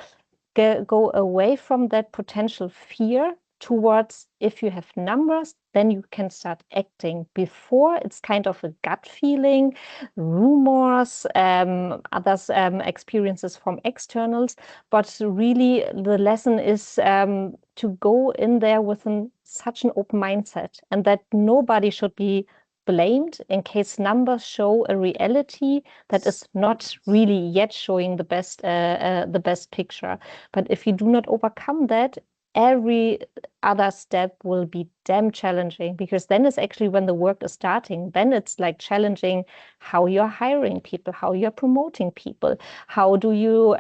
go away from that potential fear towards, if you have numbers, then you can start acting. Before, it's kind of a gut feeling, rumors, others experiences from externals, but really the lesson is to go in there with such an open mindset, and that nobody should be blamed in case numbers show a reality that is not really yet showing the best picture. But if you do not overcome that, every other step will be damn challenging, because then it's actually when the work is starting, then it's like challenging how you're hiring people, how you're promoting people, how do you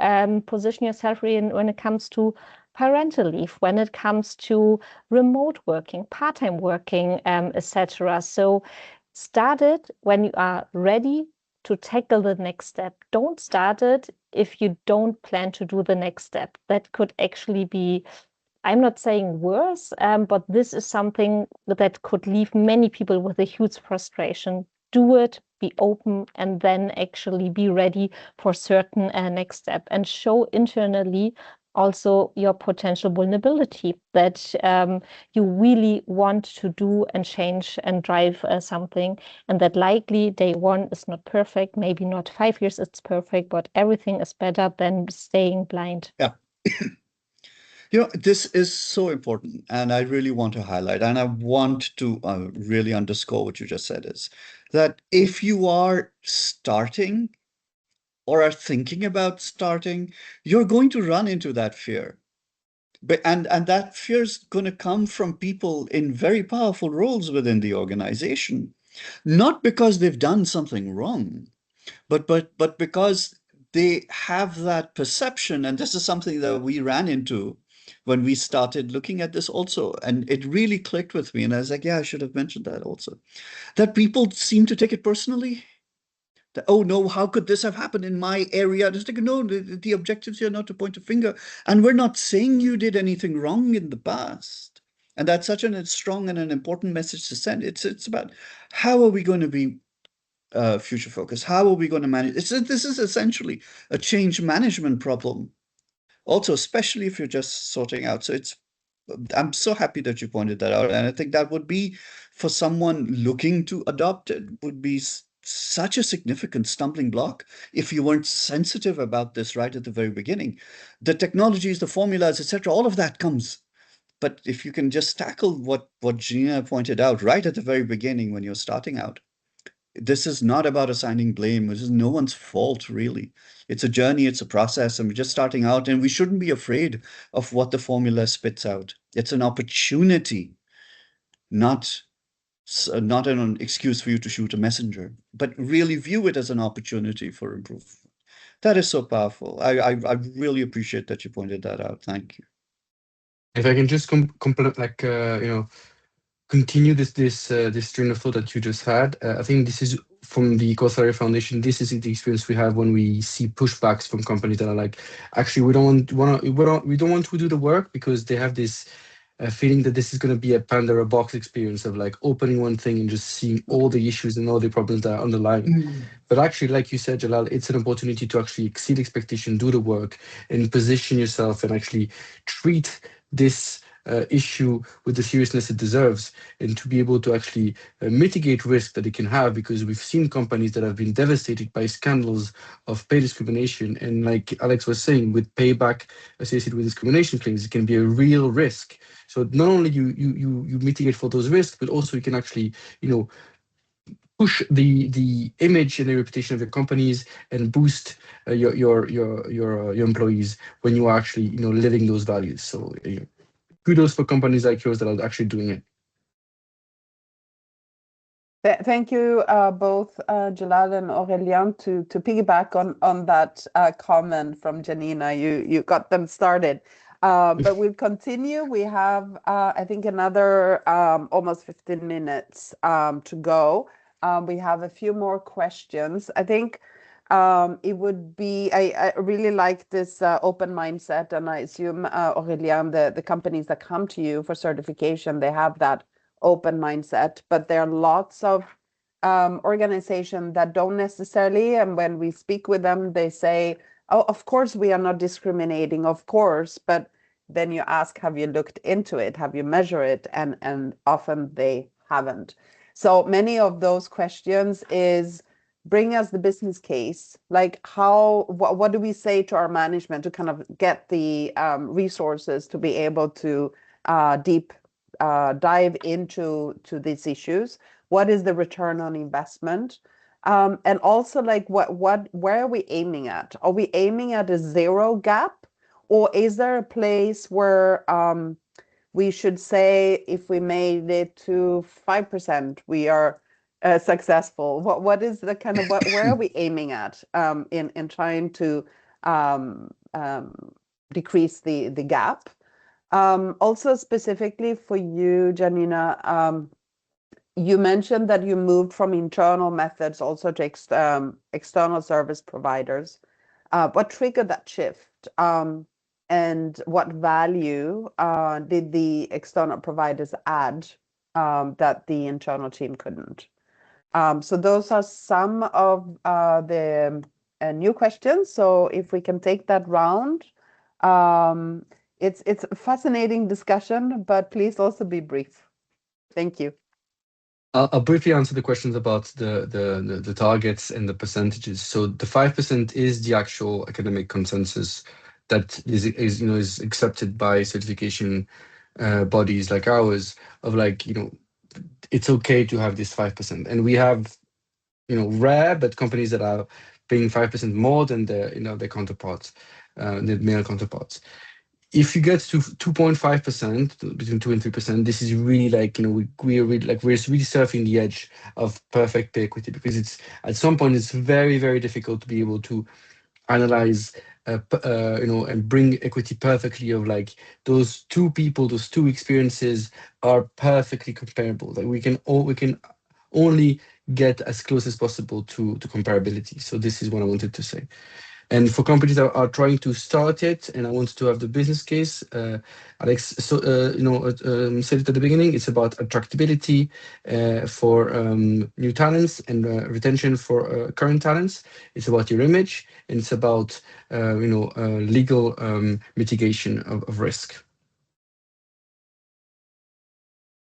position yourself when it comes to parental leave, when it comes to remote working, part-time working, etc. So start it when you are ready to tackle the next step. Don't start it if you don't plan to do the next step. That could actually be, I'm not saying worse, but this is something that could leave many people with a huge frustration. Do it, be open, and then actually be ready for certain next step, and show internally also your potential vulnerability, that you really want to do and change and drive something, and that likely day one is not perfect, maybe not 5 years it's perfect, but everything is better than staying blind. Yeah. This is so important, and I really want to highlight, and I want to really underscore what you just said, is that if you are starting or are thinking about starting, you're going to run into that fear. And that fear is going to come from people in very powerful roles within the organization. not because they've done something wrong, but because they have that perception. And this is something that we ran into when we started looking at this also. And it really clicked with me. And I was like, yeah, I should have mentioned that also. That people seem to take it personally. That, oh no, how could this have happened in my area? Just like, no, the objectives here are not to point a finger. And we're not saying you did anything wrong in the past. And that's such a strong and an important message to send. It's about how are we going to be future focused? How are we going to manage? This is essentially a change management problem. Also, especially if you're just sorting out. So I'm so happy that you pointed that out. And I think that would be, for someone looking to adopt it, would be such a significant stumbling block if you weren't sensitive about this right at the very beginning. The technologies, the formulas, etc., all of that comes. But if you can just tackle what Janina pointed out right at the very beginning when you're starting out, this is not about assigning blame. This is no one's fault, really. It's a journey, it's a process, and we're just starting out, and we shouldn't be afraid of what the formula spits out. It's an opportunity, not an excuse for you to shoot a messenger, but really view it as an opportunity for improvement. That is so powerful. I really appreciate that you pointed that out. Thank you. If I can just complement, like, continue this train of thought that you just had. I think this is from the Curmally Foundation. This is the experience we have when we see pushbacks from companies that are like, actually, we don't want to do the work because they have this feeling that this is going to be a Pandora box experience of like opening one thing and just seeing all the issues and all the problems that are underlying. But actually, like you said, Jalal, it's an opportunity to actually exceed expectation, do the work, and position yourself and actually treat this issue with the seriousness it deserves, and to be able to actually mitigate risk that it can have, because we've seen companies that have been devastated by scandals of pay discrimination. And like Alex was saying, with payback associated with discrimination claims, it can be a real risk. So not only you mitigate for those risks, but also you can actually, push the image and the reputation of your companies and boost your employees when you are actually living those values. So kudos for companies like yours that are actually doing it. Thank you both, Jalal and Aurélien, to piggyback on that comment from Janina. You got them started. But we'll continue. We have, I think, another almost 15 minutes to go. We have a few more questions. I think it would be, I really like this open mindset, and I assume, Aurélien, the companies that come to you for certification, they have that open mindset, but there are lots of organizations that don't necessarily, and when we speak with them, they say, oh, of course we are not discriminating, of course, but then you ask, have you looked into it? Have you measured it? And often they haven't. So many of those questions is, bring us the business case. Like what do we say to our management to kind of get the resources to be able to deep dive into these issues? What is the return on investment? And also, like, where are we aiming at? Are we aiming at a zero gap, or is there a place where we should say, if we made it to 5%, we are successful? What is the kind of where are we aiming at in trying to decrease the gap? Also, specifically for you, Janina, you mentioned that you moved from internal methods also to external service providers. What triggered that shift? And what value did the external providers add that the internal team couldn't? So those are some of the new questions. So if we can take that round. It's a fascinating discussion, but please also be brief. Thank you. I'll briefly answer the questions about the targets and the percentages. So the 5% is the actual academic consensus that is accepted by certification bodies like ours, of like, it's okay to have this 5%. And we have rare but companies that are paying 5% more than their counterparts, the male counterparts. if you get to 2.5%, between 2 and 3%, this is really like, we're really surfing the edge of perfect pay equity, because it's at some point it's very, very difficult to be able to analyze and bring equity perfectly of like those two people, those two experiences are perfectly comparable. Like we can only get as close as possible to comparability. So this is what I wanted to say. And for companies that are trying to start it, and I want to have the business case, Alex, said it at the beginning, it's about attractability for new talents and retention for current talents. It's about your image, and it's about legal mitigation of risk.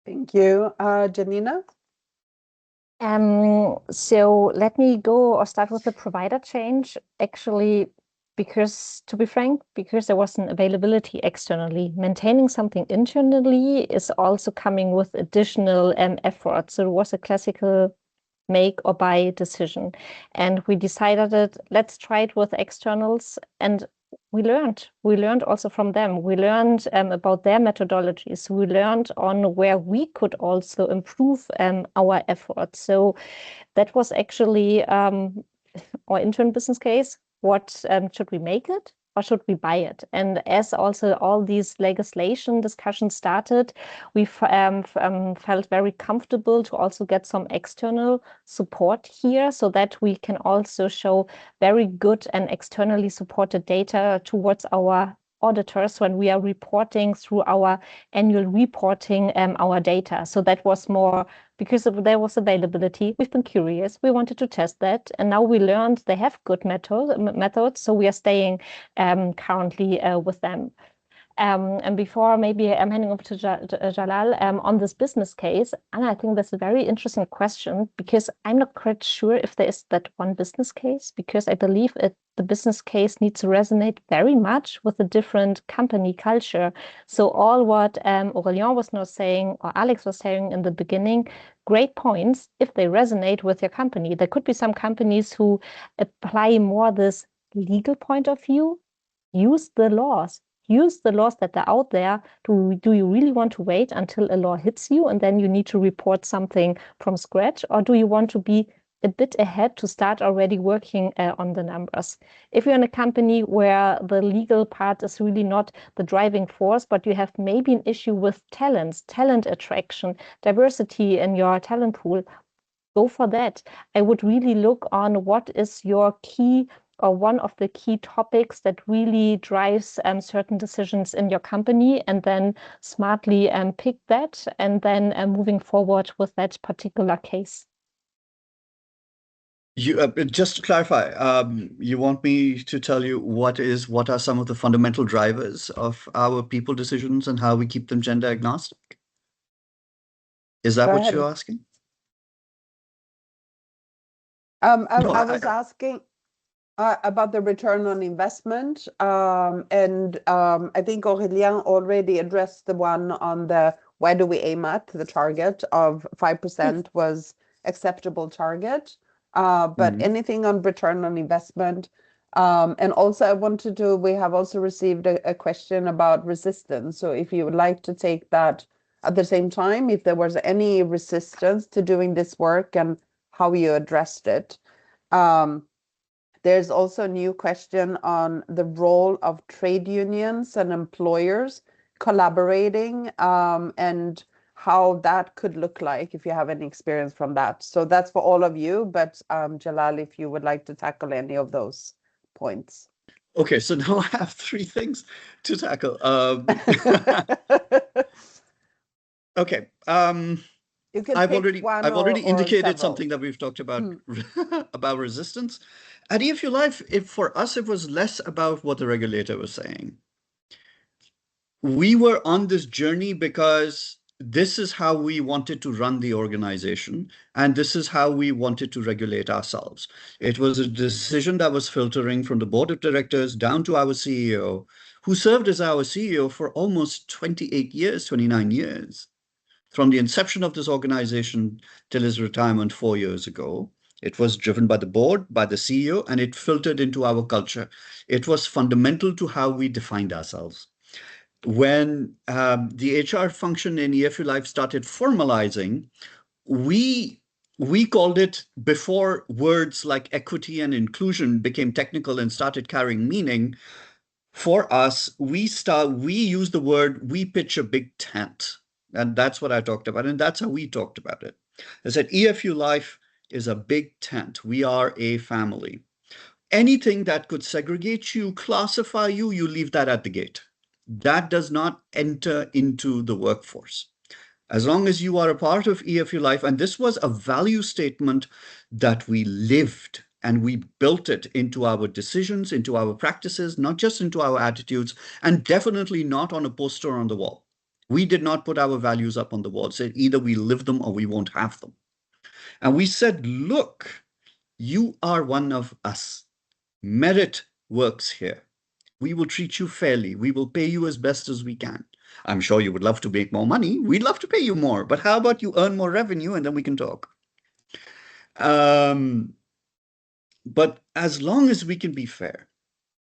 Thank you. Janina? So let me go or start with the provider change. Actually, because to be frank, because there was an availability externally, maintaining something internally is also coming with additional effort. So it was a classical make or buy decision. And we decided that let's try it with externals. And we learned also from them. We learned about their methodologies. We learned on where we could also improve our efforts. So that was actually our intern business case. What should we make it? Or should we buy it? And as also all these legislation discussions started, we felt very comfortable to also get some external support here so that we can also show very good and externally supported data towards our auditors when we are reporting through our annual reporting our data. So that was more because there was availability. We've been curious. We wanted to test that. And now we learned they have good methods. So we are staying currently with them. And before maybe I'm handing over to Jalal on this business case, and I think that's a very interesting question because I'm not quite sure if there is that one business case, because I believe the business case needs to resonate very much with a different company culture. So all what Aurélien was now saying or Alex was saying in the beginning, great points if they resonate with your company. There could be some companies who apply more this legal point of view. Use the laws that are out there. Do you really want to wait until a law hits you and then you need to report something from scratch? Or do you want to be a bit ahead to start already working on the numbers? If you're in a company where the legal part is really not the driving force, but you have maybe an issue with talent attraction, diversity in your talent pool, go for that. I would really look on what is your key or one of the key topics that really drives certain decisions in your company, and then smartly pick that, and then moving forward with that particular case. You just to clarify, you want me to tell you what are some of the fundamental drivers of our people decisions and how we keep them gender agnostic? Is that what you're asking? I was asking about the return on investment, and I think Aurélien already addressed the one on the where do we aim at, the target of 5% was acceptable target, but anything on return on investment, and also we have also received a question about resistance. So if you would like to take that at the same time, if there was any resistance to doing this work and how you addressed it. There's also a new question on the role of trade unions and employers collaborating, and how that could look like if you have any experience from that. So that's for all of you, but Jalal, if you would like to tackle any of those points. Okay, so now I have 3 things to tackle. Okay. You can I've already indicated something that we've talked about about resistance. At EFU Life, for us, it was less about what the regulator was saying. We were on this journey because this is how we wanted to run the organization, and this is how we wanted to regulate ourselves. It was a decision that was filtering from the board of directors down to our CEO, who served as our CEO for almost 28 years, 29 years. From the inception of this organization till his retirement 4 years ago, it was driven by the board, by the CEO, and it filtered into our culture. It was fundamental to how we defined ourselves. when the HR function in EFU Life started formalizing, we called it, before words like equity and inclusion became technical and started carrying meaning, for us, we use the word, we pitch a big tent. And that's what I talked about. And that's how we talked about it. I said, EFU Life is a big tent. We are a family. Anything that could segregate you, classify you, you leave that at the gate. That does not enter into the workforce. As long as you are a part of EFU Life, and this was a value statement that we lived, and we built it into our decisions, into our practices, not just into our attitudes, and definitely not on a poster on the wall. We did not put our values up on the wall, said either we live them or we won't have them. And we said, look, you are one of us. Merit works here. We will treat you fairly. We will pay you as best as we can. I'm sure you would love to make more money. We'd love to pay you more. But how about you earn more revenue and then we can talk? But as long as we can be fair,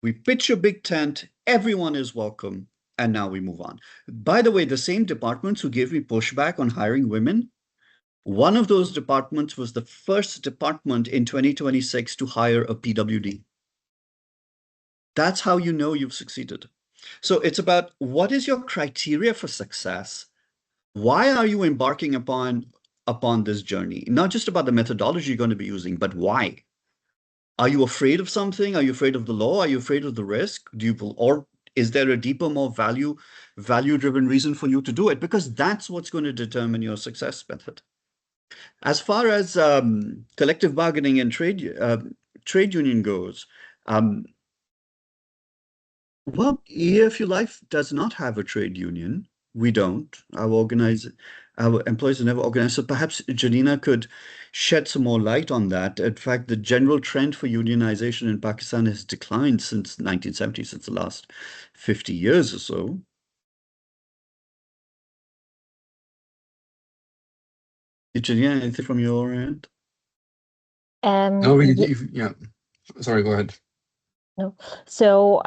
we pitch a big tent, everyone is welcome, and now we move on. By the way, the same departments who gave me pushback on hiring women, one of those departments was the first department in 2026 to hire a PWD. That's how you know you've succeeded. So it's about, what is your criteria for success? Why are you embarking upon this journey? Not just about the methodology you're going to be using, but why? Are you afraid of something? Are you afraid of the law? Are you afraid of the risk? Or is there a deeper, more value-driven reason for you to do it? Because that's what's going to determine your success method. As far as collective bargaining and trade union goes, well, EFU Life does not have a trade union. We don't. Our employees are never organized. So perhaps Janina could shed some more light on that. In fact, the general trend for unionization in Pakistan has declined since 1970, since the last 50 years or so. Janina, anything from your end? No, really, yeah. Sorry, go ahead. No. So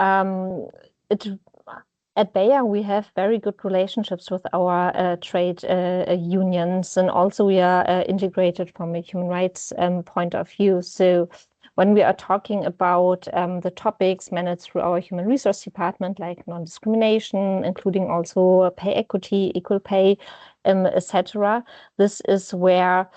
at Bayer, we have very good relationships with our trade unions, and also we are integrated from a human rights point of view. So when we are talking about the topics managed through our human resource department, like non-discrimination, including also pay equity, equal pay, etc., this is where,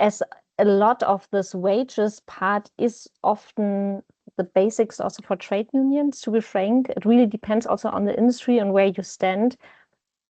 as a lot of this wages part is often the basics also for trade unions, to be frank. It really depends also on the industry and where you stand.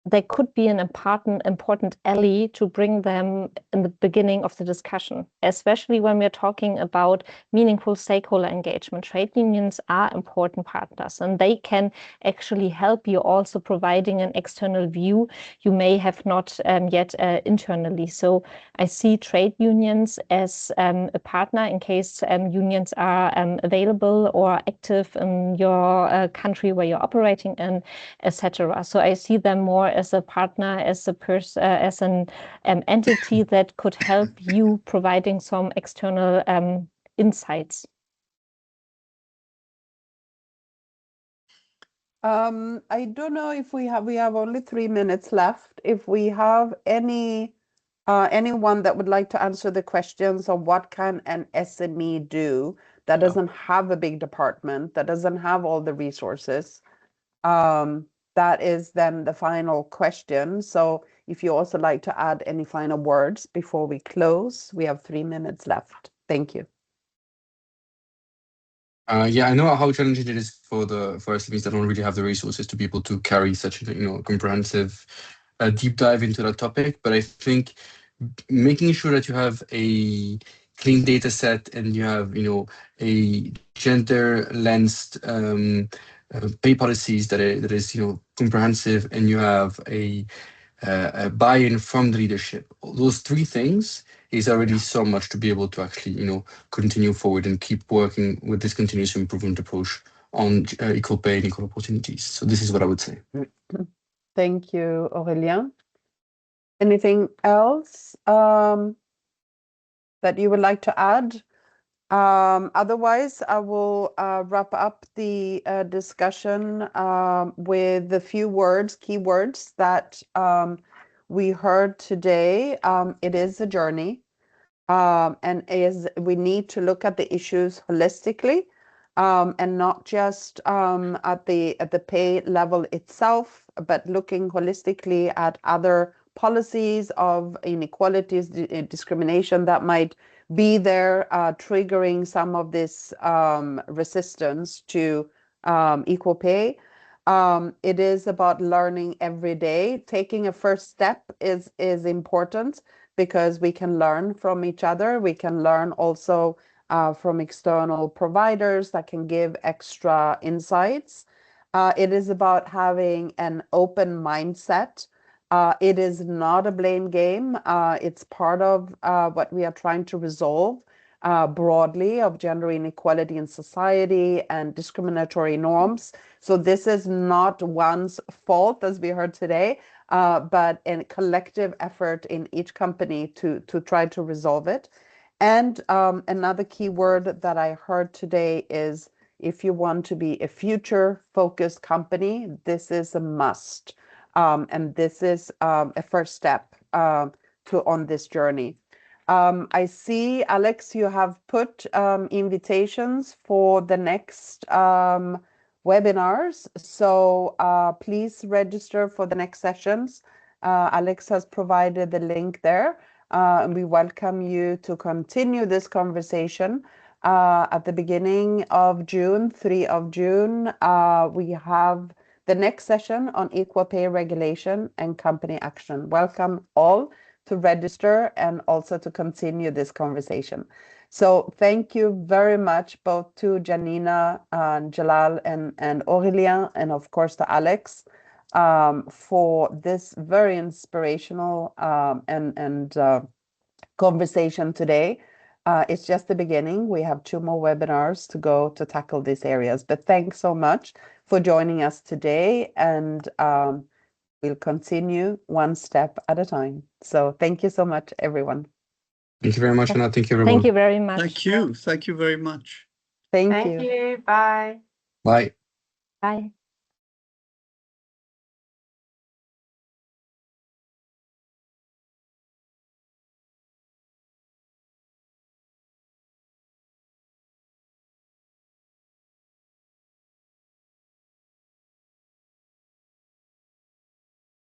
There could be an important ally to bring them in the beginning of the discussion, especially when we're talking about meaningful stakeholder engagement. Trade unions are important partners, and they can actually help you also providing an external view you may have not yet internally. So I see trade unions as a partner in case unions are available or active in your country where you're operating in, etc. So I see them more as a partner, as a person, as an entity that could help you providing some external insights. I don't know if we have only 3 minutes left. If we have anyone that would like to answer the questions on what can an SME do that doesn't have a big department, that doesn't have all the resources, that is then the final question. So if you also like to add any final words before we close, we have 3 minutes left. Thank you. Yeah, I know how challenging it is for SMEs that don't really have the resources to be able to carry such a comprehensive deep dive into that topic. But I think making sure that you have a clean data set and you have a gender lensed pay policies that is comprehensive, and you have a buy-in from the leadership. Those 3 things is already so much to be able to actually continue forward and keep working with this continuous improvement approach on equal pay and equal opportunities. So this is what I would say. Thank you, Aurélien. Anything else that you would like to add? Otherwise, I will wrap up the discussion with a few keywords that we heard today. It is a journey, and we need to look at the issues holistically, and not just at the pay level itself, but looking holistically at other policies of inequalities, discrimination that might be there, triggering some of this resistance to equal pay. It is about learning every day. Taking a first step is important, because we can learn from each other. We can learn also from external providers that can give extra insights. It is about having an open mindset. It is not a blame game. It's part of what we are trying to resolve broadly, of gender inequality in society and discriminatory norms. So this is not one's fault, as we heard today, but a collective effort in each company to try to resolve it. And another key word that I heard today is, if you want to be a future-focused company, this is a must. And this is a first step on this journey. I see, Alex, you have put invitations for the next webinars. So please register for the next sessions. Alex has provided the link there. And we welcome you to continue this conversation. At the beginning of June, 3 of June, we have the next session on equal pay regulation and company action. Welcome all to register and also to continue this conversation. So thank you very much, both to Janina, Jalal, and Aurélien, and of course to Alex, for this very inspirational and conversation today. It's just the beginning. We have 2 more webinars to go to tackle these areas. But thanks so much for joining us today, and we'll continue one step at a time. So thank you so much, everyone. Thank you very much, Anna. Thank you, everyone. Thank you very much. Thank you. Thank you very much. Thank Thank you. Bye. Bye. Bye.